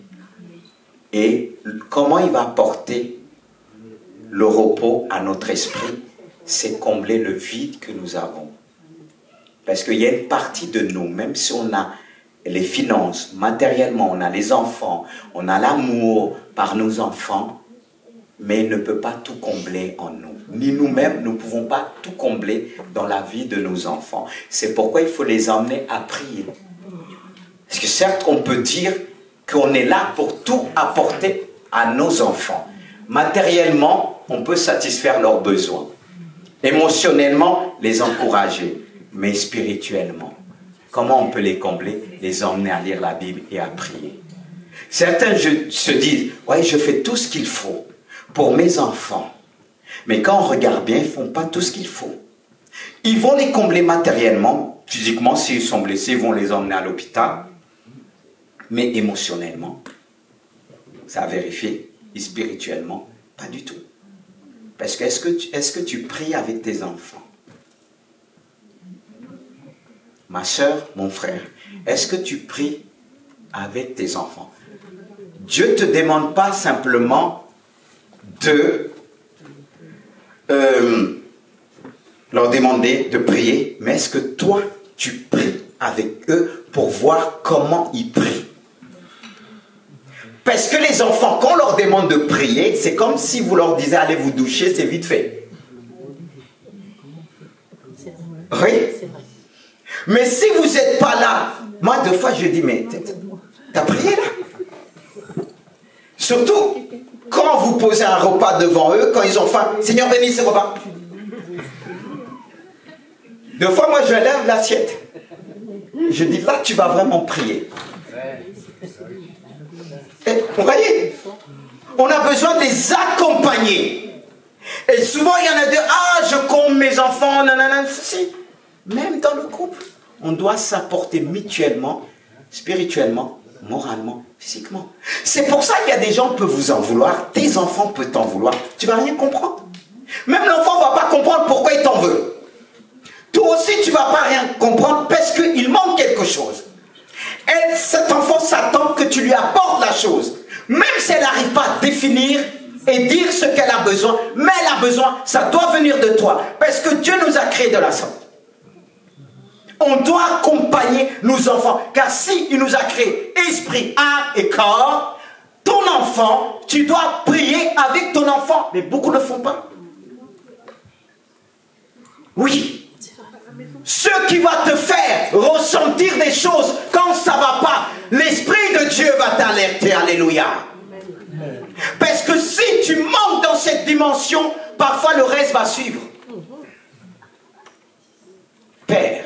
Et comment il va apporter le repos à notre esprit? C'est combler le vide que nous avons. Parce qu'il y a une partie de nous, même si on a les finances, matériellement, on a les enfants, on a l'amour par nos enfants, mais il ne peut pas tout combler en nous. Ni nous-mêmes, nous ne pouvons pas tout combler dans la vie de nos enfants. C'est pourquoi il faut les emmener à prier. Parce que certes, on peut dire qu'on est là pour tout apporter à nos enfants. Matériellement, on peut satisfaire leurs besoins. Émotionnellement, les encourager. Mais spirituellement, comment on peut les combler? Les emmener à lire la Bible et à prier. Certains se disent, ouais, je fais tout ce qu'il faut pour mes enfants. Mais quand on regarde bien, ils ne font pas tout ce qu'il faut. Ils vont les combler matériellement, physiquement, s'ils sont blessés, ils vont les emmener à l'hôpital. Mais émotionnellement, ça a vérifié, et spirituellement, pas du tout. Parce que est-ce que tu pries avec tes enfants? Ma soeur, mon frère, est-ce que tu pries avec tes enfants? Dieu ne te demande pas simplement de leur demander de prier, mais est-ce que toi, tu pries avec eux pour voir comment ils prient? Parce que les enfants, quand on leur demande de prier, c'est comme si vous leur disiez, allez vous doucher, c'est vite fait. Oui. Mais si vous n'êtes pas là, moi 2 fois je dis, mais t'as prié là? Surtout quand vous posez un repas devant eux, quand ils ont faim, Seigneur bénis ce repas. Deux fois, moi, je lève l'assiette. Je dis, là, tu vas vraiment prier. Et, vous voyez, on a besoin de les accompagner. Et souvent, il y en a deux, ah, je compte mes enfants, nanana, ceci. Même dans le couple, on doit s'apporter mutuellement, spirituellement, moralement, physiquement. C'est pour ça qu'il y a des gens qui peuvent vous en vouloir, tes enfants peuvent t'en vouloir, tu ne vas rien comprendre. Même l'enfant ne va pas comprendre pourquoi il t'en veut. Toi aussi, tu ne vas pas rien comprendre parce qu'il manque quelque chose. Et cet enfant s'attend que tu lui apportes la chose. Même si elle n'arrive pas à définir et dire ce qu'elle a besoin, mais elle a besoin, ça doit venir de toi. Parce que Dieu nous a créé de la sorte. On doit accompagner nos enfants. Car si il nous a créé esprit, âme et corps, ton enfant, tu dois prier avec ton enfant. Mais beaucoup ne le font pas. Oui. Ce qui va te faire ressentir des choses quand ça ne va pas, l'Esprit de Dieu va t'alerter. Alléluia. Parce que si tu manques dans cette dimension, parfois le reste va suivre. Père,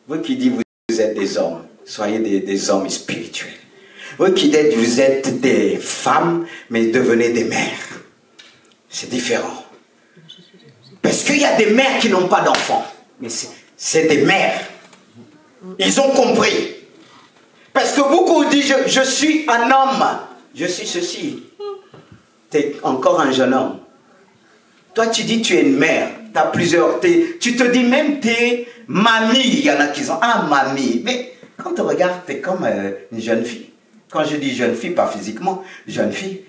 vous qui dites vous êtes des hommes, soyez des hommes spirituels. Vous qui dites vous êtes des femmes, mais devenez des mères. C'est différent. Parce qu'il y a des mères qui n'ont pas d'enfants. Mais c'est des mères. Ils ont compris. Parce que beaucoup disent, je suis un homme. Je suis ceci. Tu es encore un jeune homme. Toi, tu dis tu es une mère. Tu as plusieurs. Tu te dis même t'es mamie. Il y en a qui sont, ah, mamie. Mais quand tu regardes, tu es comme une jeune fille. Quand je dis jeune fille, pas physiquement, jeune fille,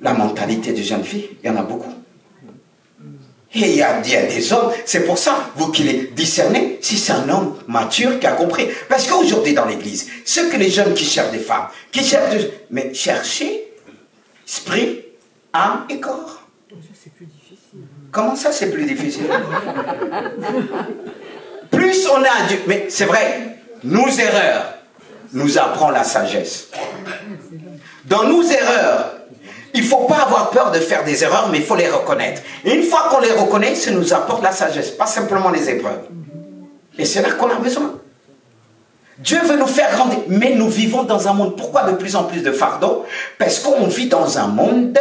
la mentalité de jeune fille, il y en a beaucoup. Et il y a des hommes, c'est pour ça, vous qui les discernez, si c'est un homme mature qui a compris. Parce qu'aujourd'hui dans l'église, ce que les jeunes qui cherchent des femmes, qui cherchent mais chercher esprit, âme et corps. C'est plus difficile. Comment ça c'est plus difficile? Plus on a Dieu, mais c'est vrai, nos erreurs nous apprend la sagesse. Dans nos erreurs, il ne faut pas avoir peur de faire des erreurs, mais il faut les reconnaître. Et une fois qu'on les reconnaît, ça nous apporte la sagesse, pas simplement les épreuves. Et c'est là qu'on a besoin. Dieu veut nous faire grandir, mais nous vivons dans un monde. Pourquoi de plus en plus de fardeaux? Parce qu'on vit dans un monde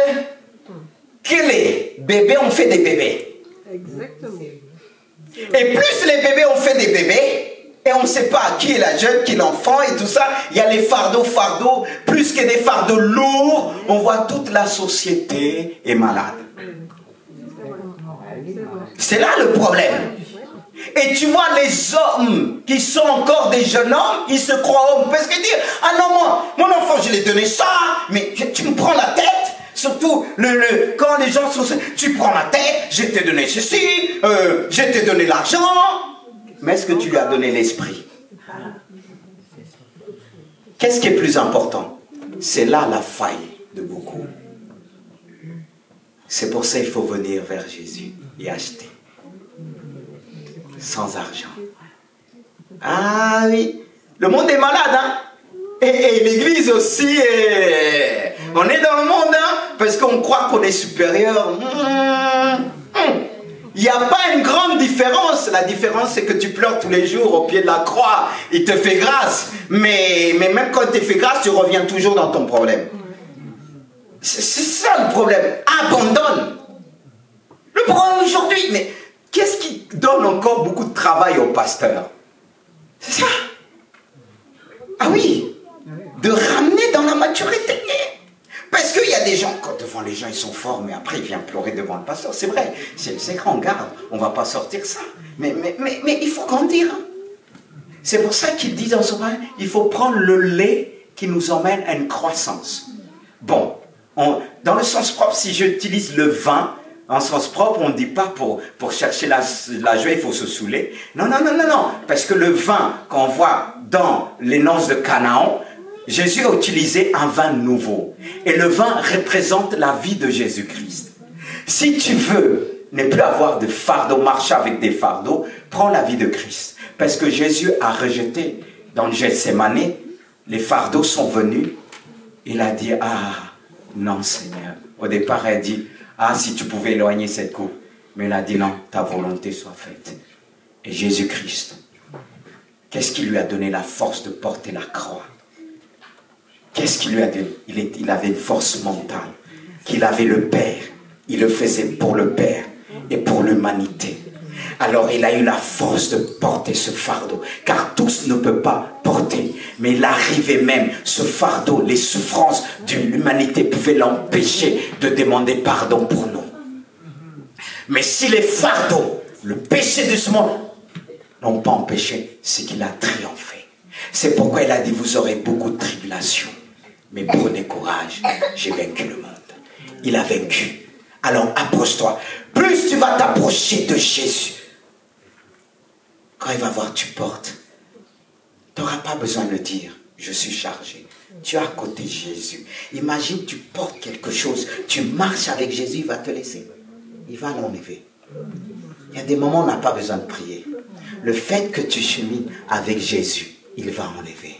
que les bébés ont fait des bébés. Exactement. Et plus les bébés ont fait des bébés, et on ne sait pas qui est la jeune, qui est l'enfant et tout ça. Il y a les fardeaux, plus que des fardeaux lourds. On voit toute la société est malade. C'est là le problème. Et tu vois les hommes qui sont encore des jeunes hommes, ils se croient hommes. Parce qu'ils disent, ah non, moi, mon enfant, je lui ai donné ça, mais tu me prends la tête. Surtout, quand les gens sont... Tu prends la tête, je t'ai donné ceci, je t'ai donné l'argent. Mais est-ce que tu lui as donné l'esprit? Qu'est-ce qui est plus important? C'est là la faille de beaucoup. C'est pour ça qu'il faut venir vers Jésus et acheter. Sans argent. Ah oui. Le monde est malade, hein? Et l'église aussi, on est dans le monde, hein? Parce qu'on croit qu'on est supérieur. Il n'y a pas une grande différence. La différence, c'est que tu pleures tous les jours au pied de la croix. Il te fait grâce. Mais même quand il te fait grâce, tu reviens toujours dans ton problème. C'est ça le problème. Abandonne. Le problème aujourd'hui, mais qu'est-ce qui donne encore beaucoup de travail aux pasteurs? C'est ça. Ah oui. De ramener dans la maturité. Parce qu'il y a des gens, quand devant les gens ils sont forts, mais après ils viennent pleurer devant le pasteur. C'est vrai, c'est grand, garde, on ne va pas sortir ça. Mais il faut grandir. C'est pour ça qu'il dit dans son livre, il faut prendre le lait qui nous emmène à une croissance. Bon, dans le sens propre, si j'utilise le vin, en sens propre, on ne dit pas pour chercher la joie, il faut se saouler. Non, parce que le vin qu'on voit dans les noces de Canaan, Jésus a utilisé un vin nouveau. Et le vin représente la vie de Jésus-Christ. Si tu veux ne plus avoir de fardeau, marcher avec des fardeaux, prends la vie de Christ. Parce que Jésus a rejeté dans le Gethsémane, les fardeaux sont venus. Il a dit, ah non Seigneur. Au départ, il a dit, ah si tu pouvais éloigner cette coupe. Mais il a dit non, ta volonté soit faite. Et Jésus-Christ, qu'est-ce qui lui a donné la force de porter la croix? Qu'est-ce qui lui a donné? Il avait une force mentale, qu'il avait le Père. Il le faisait pour le Père et pour l'humanité. Alors il a eu la force de porter ce fardeau, car tous ne peuvent pas porter. Mais il arrivait même, ce fardeau, les souffrances de l'humanité pouvaient l'empêcher de demander pardon pour nous. Mais si les fardeaux, le péché de ce monde, n'ont pas empêché, c'est qu'il a triomphé. C'est pourquoi il a dit, vous aurez beaucoup de tribulations. Mais prenez courage, j'ai vaincu le monde. Il a vaincu. Alors approche-toi. Plus tu vas t'approcher de Jésus, quand il va voir tu portes, tu n'auras pas besoin de dire, je suis chargé. Tu es à côté de Jésus. Imagine, tu portes quelque chose, tu marches avec Jésus, il va te laisser. Il va l'enlever. Il y a des moments où on n'a pas besoin de prier. Le fait que tu chemines avec Jésus, il va enlever.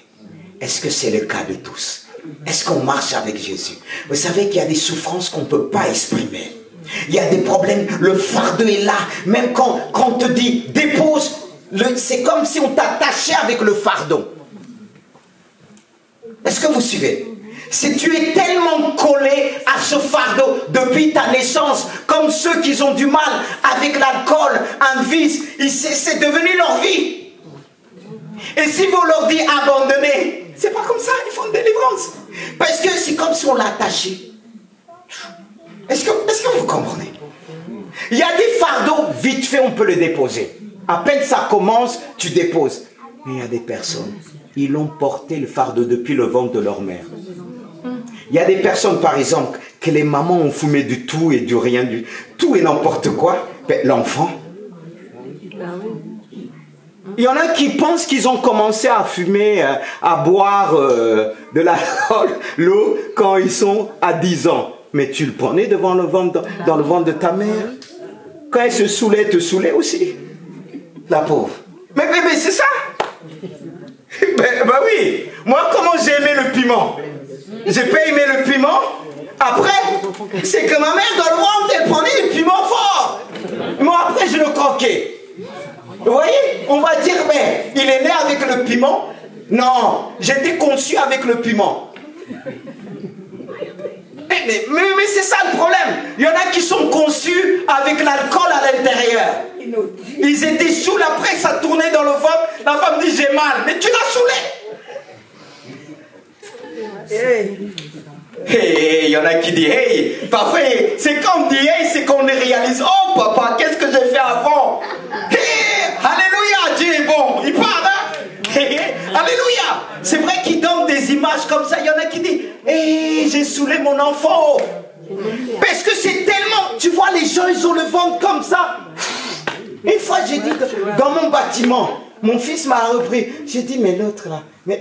Est-ce que c'est le cas de tous? Est-ce qu'on marche avec Jésus? Vous savez qu'il y a des souffrances qu'on ne peut pas exprimer. Il y a des problèmes, le fardeau est là. Même quand on te dit dépose, c'est comme si on t'attachait avec le fardeau. Est-ce que vous suivez? Si tu es tellement collé à ce fardeau depuis ta naissance, comme ceux qui ont du mal avec l'alcool, un vice, c'est devenu leur vie. Et si vous leur dites abandonner, c'est pas comme ça, ils font une délivrance. Parce que c'est comme si on l'a attaché. Est-ce que vous comprenez? Il y a des fardeaux, vite fait, on peut le déposer. À peine ça commence, tu déposes. Mais il y a des personnes, ils ont porté le fardeau depuis le ventre de leur mère. Il y a des personnes, par exemple, que les mamans ont fumé du tout et du rien, du tout et n'importe quoi. L'enfant. Il y en a qui pensent qu'ils ont commencé à fumer, à boire de l'alcool, l'eau, quand ils sont à 10 ans. Mais tu le prenais devant le ventre, dans le ventre de ta mère. Quand elle se saoulait, te saoulait aussi. La pauvre. Mais c'est ça. Ben oui. Moi, comment j'ai aimé le piment? J'ai pas aimé le piment. Après, c'est que ma mère, dans le ventre, elle prenait du piment fort. Moi, après, je le croquais. Vous voyez? On va dire, mais il est né avec le piment. Non, j'étais conçu avec le piment. Mais c'est ça le problème. Il y en a qui sont conçus avec l'alcool à l'intérieur. Ils étaient saouls, après ça tournait dans le ventre. La femme dit j'ai mal. Mais tu l'as saoulé. Il y en a qui disent hey. Parfois c'est quand on dit hey, c'est qu'on réalise oh papa, qu'est-ce que j'ai fait avant? Hey, alléluia, Dieu est bon. Il parle, hein? Alléluia. C'est vrai qu'il donne des images comme ça. Il y en a qui disent hey, j'ai saoulé mon enfant. Parce que c'est tellement, tu vois, les gens ils ont le ventre comme ça. Une fois j'ai dit dans mon bâtiment, mon fils m'a repris. J'ai dit mais l'autre là, mais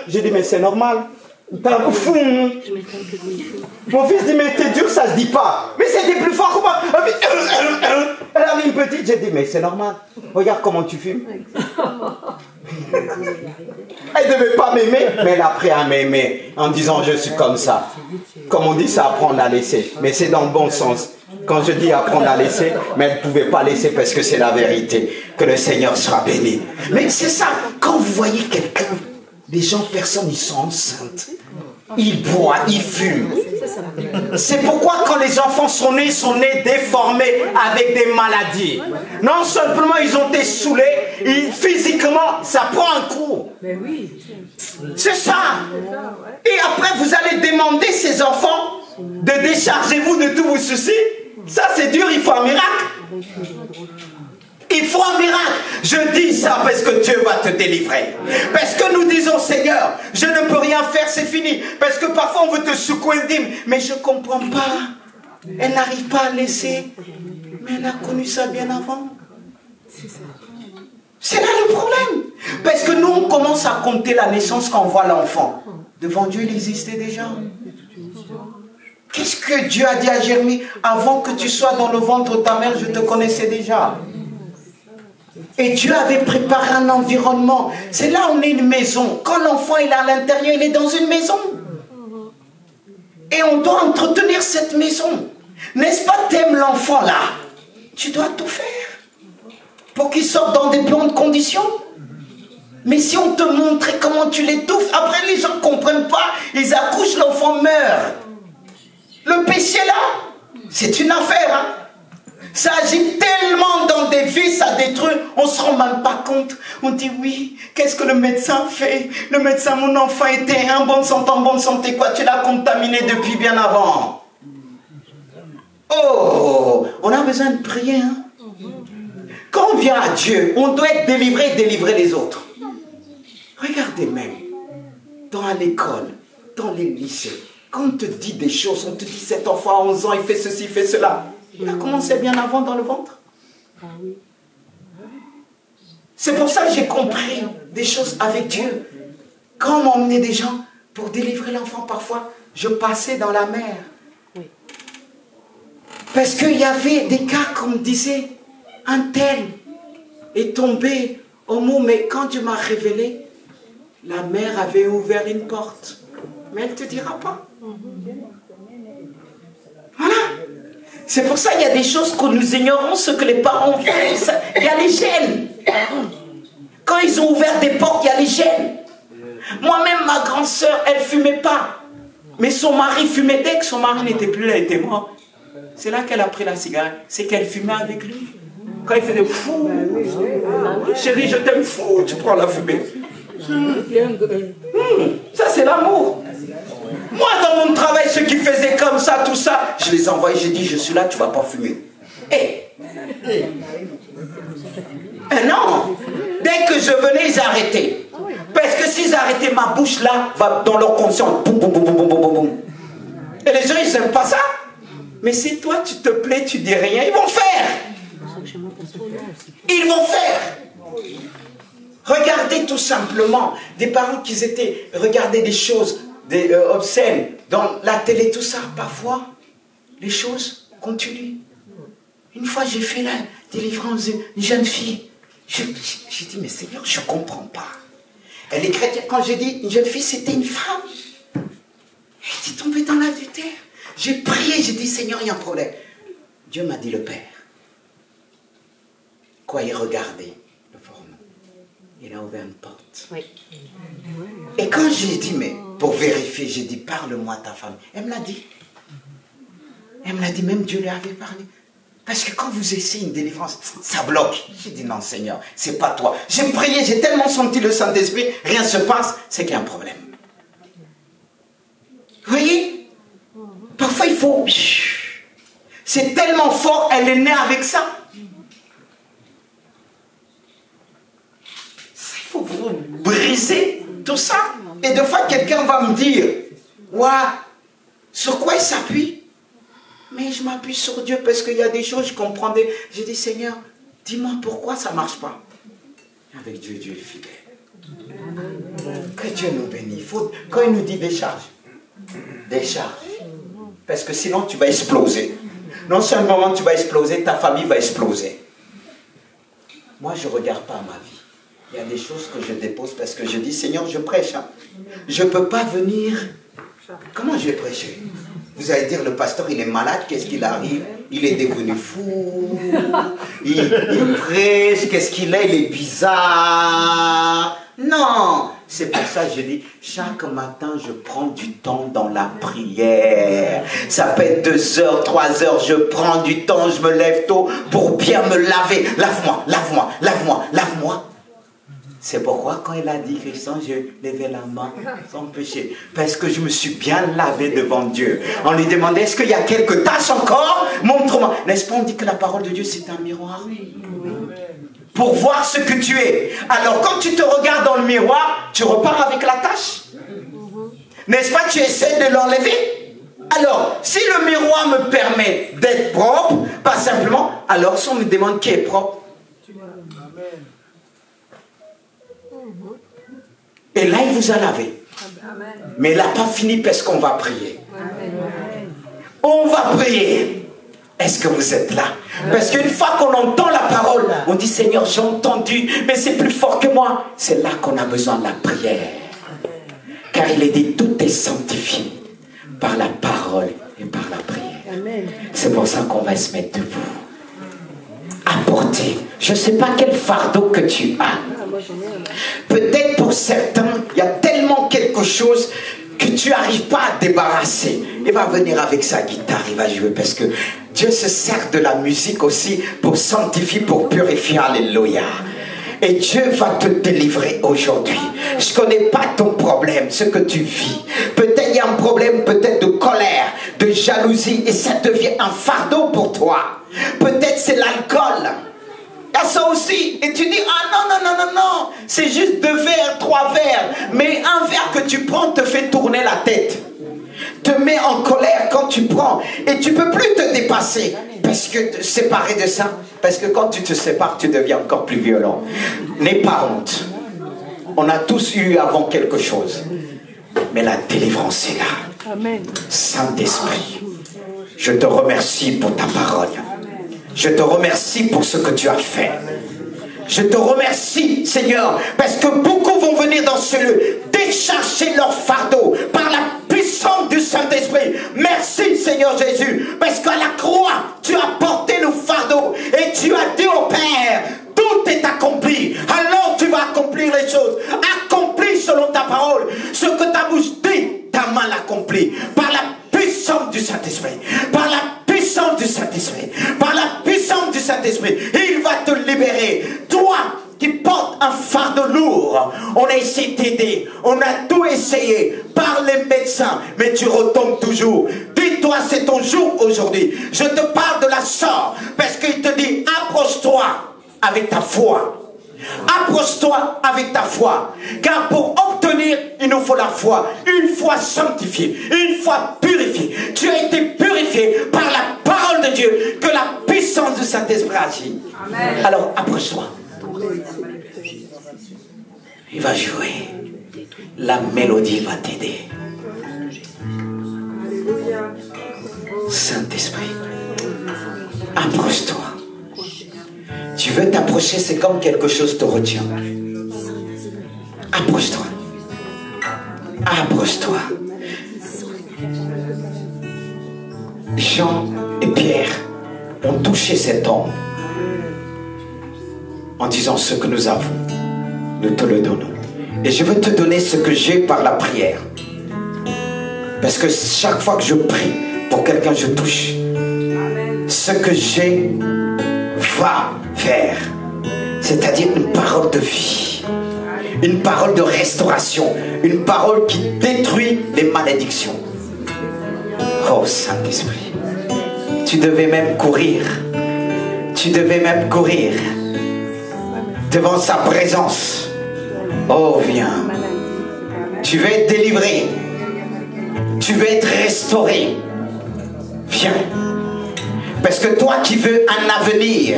j'ai dit mais c'est normal. Mon fils dit mais t'es dur, ça se dit pas. Mais c'était plus fort que moi. Elle avait une petite, j'ai dit mais c'est normal. Regarde comment tu fumes. Elle devait pas m'aimer, mais elle a appris à m'aimer en disant je suis comme ça. Comme on dit, c'est apprendre à laisser, mais c'est dans le bon sens. Quand je dis apprendre à laisser, mais elle ne pouvait pas laisser parce que c'est la vérité. Que le Seigneur sera béni. Mais c'est ça, quand vous voyez quelqu'un, des gens, personne, ils sont enceintes. Ils boivent, ils fument. C'est pourquoi quand les enfants sont nés déformés avec des maladies. Non seulement ils ont été saoulés, physiquement, ça prend un coup. C'est ça. Et après, vous allez demander ces enfants de déchargez-vous de tous vos soucis. Ça, c'est dur, il faut un miracle. Il faut un miracle. Je dis ça parce que Dieu va te délivrer. Parce que nous disons, Seigneur, je ne peux rien faire, c'est fini. Parce que parfois on veut te secouer et dire, mais je ne comprends pas. Elle n'arrive pas à laisser. Mais elle a connu ça bien avant. C'est là le problème. Parce que nous, on commence à compter la naissance quand on voit l'enfant. Devant Dieu, il existait déjà. Qu'est-ce que Dieu a dit à Jérémie? Avant que tu sois dans le ventre de ta mère, je te connaissais déjà. Et Dieu avait préparé un environnement. C'est là où on est une maison. Quand l'enfant est à l'intérieur, il est dans une maison. Et on doit entretenir cette maison. N'est-ce pas, t'aimes l'enfant là? Tu dois tout faire pour qu'ils sortent dans des bonnes conditions. Mais si on te montrait comment tu l'étouffes, après les gens ne comprennent pas, ils accouchent, l'enfant meurt. Le péché là, c'est une affaire. Hein? Ça agit tellement dans des vies, ça détruit, on ne se rend même pas compte. On dit oui, qu'est-ce que le médecin fait? Le médecin, mon enfant était en bonne santé, quoi, tu l'as contaminé depuis bien avant. Oh, on a besoin de prier. Hein? Quand on vient à Dieu, on doit être délivré et délivrer les autres. Regardez même, dans l'école, dans les lycées, quand on te dit des choses, on te dit cet enfant à 11 ans, il fait ceci, il fait cela. Il a commencé bien avant dans le ventre. C'est pour ça que j'ai compris des choses avec Dieu. Quand on m'emmenait des gens pour délivrer l'enfant, parfois, je passais dans la mer. Parce qu'il y avait des cas, comme disait, un tel est tombé au mot, mais quand Dieu m'a révélé, la mère avait ouvert une porte. Mais elle ne te dira pas. Voilà. C'est pour ça qu'il y a des choses que nous ignorons, ce que les parents font. Il y a les gènes. Quand ils ont ouvert des portes, il y a les gènes. Moi-même, ma grande sœur, elle ne fumait pas. Mais son mari fumait. Dès que son mari n'était plus là, elle était mort. C'est là qu'elle a pris la cigarette. C'est qu'elle fumait avec lui. Quand il faisait fou. Chérie, je t'aime fou. Tu prends la fumée. Ça, c'est l'amour. Moi, dans mon travail, ceux qui faisaient comme ça, tout ça, je les envoyais, j'ai dit, je suis là, tu ne vas pas fumer. Non. Dès que je venais, ils arrêtaient. Parce que s'ils arrêtaient, ma bouche là, va dans leur conscience. Boum, boum, boum, boum, boum, boum, boum. Et les gens, ils n'aiment pas ça. Mais si toi, tu te plais, tu dis rien, ils vont faire. Ils vont faire. Regardez tout simplement des parents qui étaient, regardez des choses obscènes dans la télé, tout ça. Parfois, les choses continuent. Une fois, j'ai fait la délivrance d'une jeune fille. J'ai dit, mais Seigneur, je ne comprends pas. Elle est chrétienne. Quand j'ai dit une jeune fille, c'était une femme. Elle est tombée dans l'adultère. J'ai prié, j'ai dit, Seigneur, il y a un problème. Dieu m'a dit le Père. Quoi, il regardait le porno. Il a ouvert une porte. Oui. Et quand j'ai dit, mais pour vérifier, j'ai dit, parle-moi ta femme. Elle me l'a dit. Elle me l'a dit, même Dieu lui avait parlé. Parce que quand vous essayez une délivrance, ça bloque. J'ai dit, non Seigneur, c'est pas toi. J'ai prié, j'ai tellement senti le Saint-Esprit, rien ne se passe, c'est qu'il y a un problème. Vous voyez? Parfois il faut... C'est tellement fort, elle est née avec ça. Il faut vous briser tout ça. Et des fois, quelqu'un va me dire, ouais, sur quoi il s'appuie? Mais je m'appuie sur Dieu parce qu'il y a des choses, je comprends. J'ai dit, Seigneur, dis-moi pourquoi ça ne marche pas. Avec Dieu, Dieu est fidèle. Que Dieu nous bénisse. Quand il nous dit décharge, décharge. Parce que sinon, tu vas exploser. Non seulement tu vas exploser, ta famille va exploser. Moi, je ne regarde pas ma vie. Il y a des choses que je dépose parce que je dis, Seigneur, je prêche. Hein. Je ne peux pas venir. Comment je vais prêcher? Vous allez dire, le pasteur, il est malade, qu'est-ce qu'il arrive? Il est devenu fou. Il prêche, qu'est-ce qu'il est? Il est bizarre. Non, c'est pour ça que je dis, chaque matin, je prends du temps dans la prière. Ça peut être 2 heures, 3 heures, je prends du temps, je me lève tôt pour bien me laver. Lave-moi, lave-moi, lave-moi, lave-moi. C'est pourquoi quand il a dit Christian, je levais la main sans péché. Parce que je me suis bien lavé devant Dieu. On lui demandait, est-ce qu'il y a quelques taches encore? Montre-moi. N'est-ce pas, on dit que la parole de Dieu, c'est un miroir? Pour voir ce que tu es. Alors, quand tu te regardes dans le miroir, tu repars avec la tache. N'est-ce pas, tu essaies de l'enlever? Alors, si le miroir me permet d'être propre, pas simplement, alors si on me demande qui est propre, et là, il vous a lavé. Mais il n'a pas fini parce qu'on va prier. On va prier. Est-ce que vous êtes là? Parce qu'une fois qu'on entend la parole, on dit, Seigneur, j'ai entendu, mais c'est plus fort que moi. C'est là qu'on a besoin de la prière. Car il est dit, tout est sanctifié par la parole et par la prière. C'est pour ça qu'on va se mettre debout. porter. Je ne sais pas quel fardeau que tu as. Peut-être pour certains, il y a tellement quelque chose que tu n'arrives pas à te débarrasser. Il va venir avec sa guitare, il va jouer, parce que Dieu se sert de la musique aussi pour sanctifier, pour purifier. Alléluia. Et Dieu va te délivrer aujourd'hui. Je ne connais pas ton problème, ce que tu vis. Peut-être il y a un problème, peut-être de colère, de jalousie, et ça devient un fardeau pour toi. Peut-être c'est l'alcool. Il y a ça aussi. Et tu dis, ah non, c'est juste 2 verres, 3 verres. Mais un verre que tu prends te fait tourner la tête. Te met en colère quand tu prends. Et tu ne peux plus te dépasser. Parce que te séparer de ça. Parce que quand tu te sépares, tu deviens encore plus violent. N'aie pas honte. On a tous eu avant quelque chose. Mais la délivrance est là. Amen. Saint-Esprit, je te remercie pour ta parole. Je te remercie pour ce que tu as fait. Je te remercie, Seigneur, parce que beaucoup vont venir dans ce lieu décharger leur fardeau par la puissance du Saint-Esprit. Merci, Seigneur Jésus, parce qu'à la croix, tu as porté nos fardeaux et tu as dit au Père, tout est accompli. Alors tu vas accomplir les choses. Accomplis selon ta parole. Ce que ta bouche dit, ta main l'accomplit. Par la puissance du Saint-Esprit. Par la puissance du Saint-Esprit. Par la puissance du Saint-Esprit. Il va te libérer. Toi qui portes un fardeau lourd. On a essayé de t'aider. On a tout essayé par les médecins. Mais tu retombes toujours. Dis-toi, c'est ton jour aujourd'hui. Je te parle de la sorte. Parce qu'il te dit, approche-toi avec ta foi. Approche-toi avec ta foi. Car pour obtenir, il nous faut la foi. Une foi sanctifiée. Une foi purifiée. Tu as été purifié par la parole de Dieu. Que la puissance du Saint-Esprit agit. Amen. Alors approche-toi. Il va jouer. La mélodie va t'aider. Saint-Esprit, approche-toi. Tu veux t'approcher, c'est comme quelque chose te retient. Approche-toi. Approche-toi. Jean et Pierre ont touché cet homme en disant, ce que nous avons, nous te le donnons. Et je veux te donner ce que j'ai par la prière. Parce que chaque fois que je prie pour quelqu'un, je touche. Ce que j'ai va faire. C'est-à-dire une parole de vie. Une parole de restauration. Une parole qui détruit les malédictions. Oh Saint-Esprit, tu devais même courir. Tu devais même courir devant sa présence. Oh, viens. Tu veux être délivré. Tu veux être restauré. Viens. Parce que toi qui veux un avenir,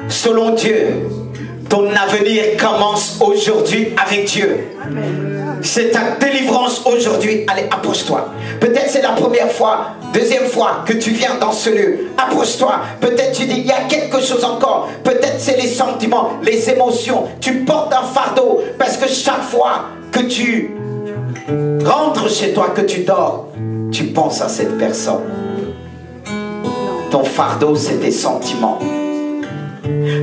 selon Dieu, ton avenir commence aujourd'hui avec Dieu. C'est ta délivrance aujourd'hui. Allez, approche-toi. Peut-être c'est la première fois, deuxième fois que tu viens dans ce lieu. Approche-toi. Peut-être tu dis, il y a quelque chose encore. Peut-être c'est les sentiments, les émotions. Tu portes un fardeau parce que chaque fois que tu rentres chez toi, que tu dors, tu penses à cette personne. Ton fardeau, c'est tes sentiments.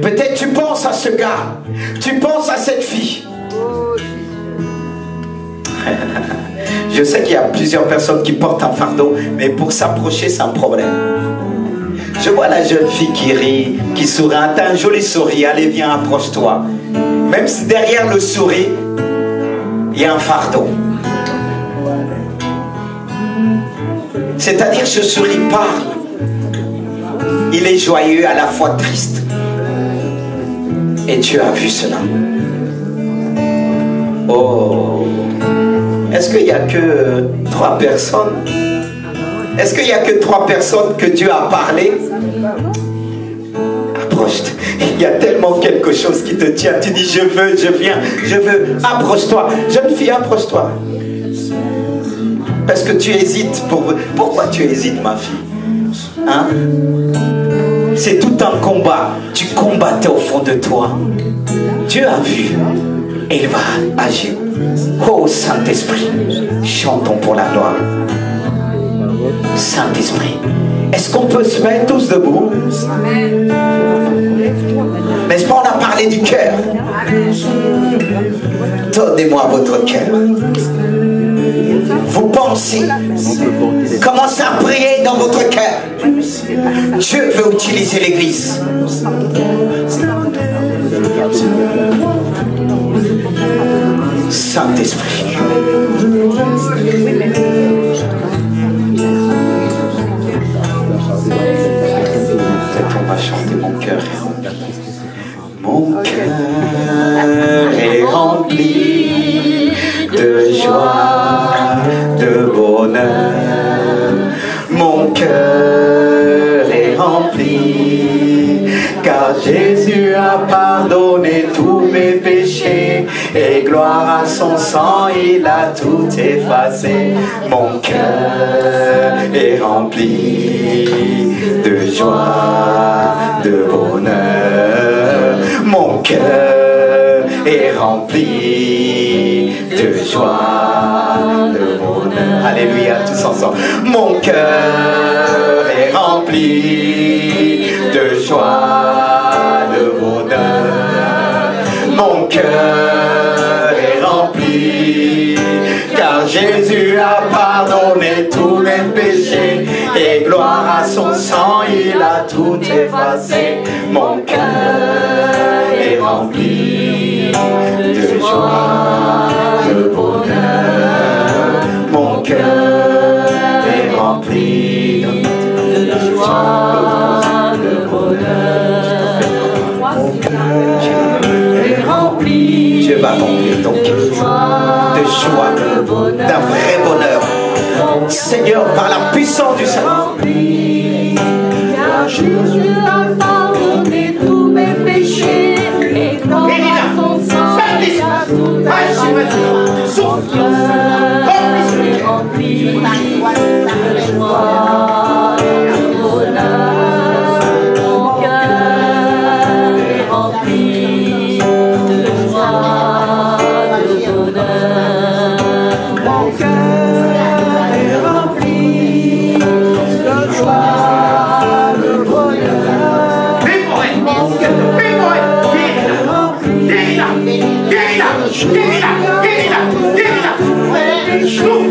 Peut-être tu penses à ce gars. Tu penses à cette fille. Je sais qu'il y a plusieurs personnes qui portent un fardeau, mais pour s'approcher, c'est un problème. Je vois la jeune fille qui rit, qui sourit. T'as un joli sourire, allez, viens, approche-toi. Même si derrière le sourire, il y a un fardeau. C'est-à-dire, ce sourire parle. Il est joyeux, à la fois triste. Et tu as vu cela. Oh. Est-ce qu'il n'y a que 3 personnes? Est-ce qu'il n'y a que 3 personnes que Dieu a parlé? Approche-toi. Il y a tellement quelque chose qui te tient. Tu dis, je veux, je viens, je veux. Approche-toi. Jeune fille, approche-toi. Parce que tu hésites. Pourquoi tu hésites, ma fille? Hein? C'est tout un combat. Tu combattais au fond de toi. Dieu a vu. Et il va agir. Oh Saint-Esprit, chantons pour la gloire. Saint-Esprit. Est-ce qu'on peut se mettre tous debout? N'est-ce pas, on a parlé du cœur. Donnez-moi votre cœur. Vous pensez, commencez à prier dans votre cœur. Dieu veut utiliser l'Église. Saint-Esprit. Peut-être on va chanter Mon cœur est rempli. Mon cœur est rempli de joie, de bonheur. Mon cœur est rempli, car Jésus a pardonné tous mes péchés, et gloire à son sang, il a tout effacé. Mon cœur est rempli de joie, de bonheur. Mon cœur est rempli de joie, de bonheur. Alléluia, tous ensemble. Mon cœur est rempli de joie, de bonheur. Mon cœur est rempli, car Jésus a pardonné tous mes péchés, et gloire à son sang, il a tout effacé. Mon cœur est rempli de joie, de bonheur. Mon cœur est rempli de joie, de bonheur. Mon cœur est rempli. Dieu va remplir ton cœur de joie, d'un vrai bonheur. Seigneur, par la puissance du Saint-Esprit, car Jésus a pardonné tous mes péchés, et gloire à son sang, il a tout effacé. Mon cœur est rempli de joie, de bonheur. Mon cœur est rempli de joie, de bonheur. Mon cœur est rempli de joie, de bonheur. Mon cœur est rempli de joie.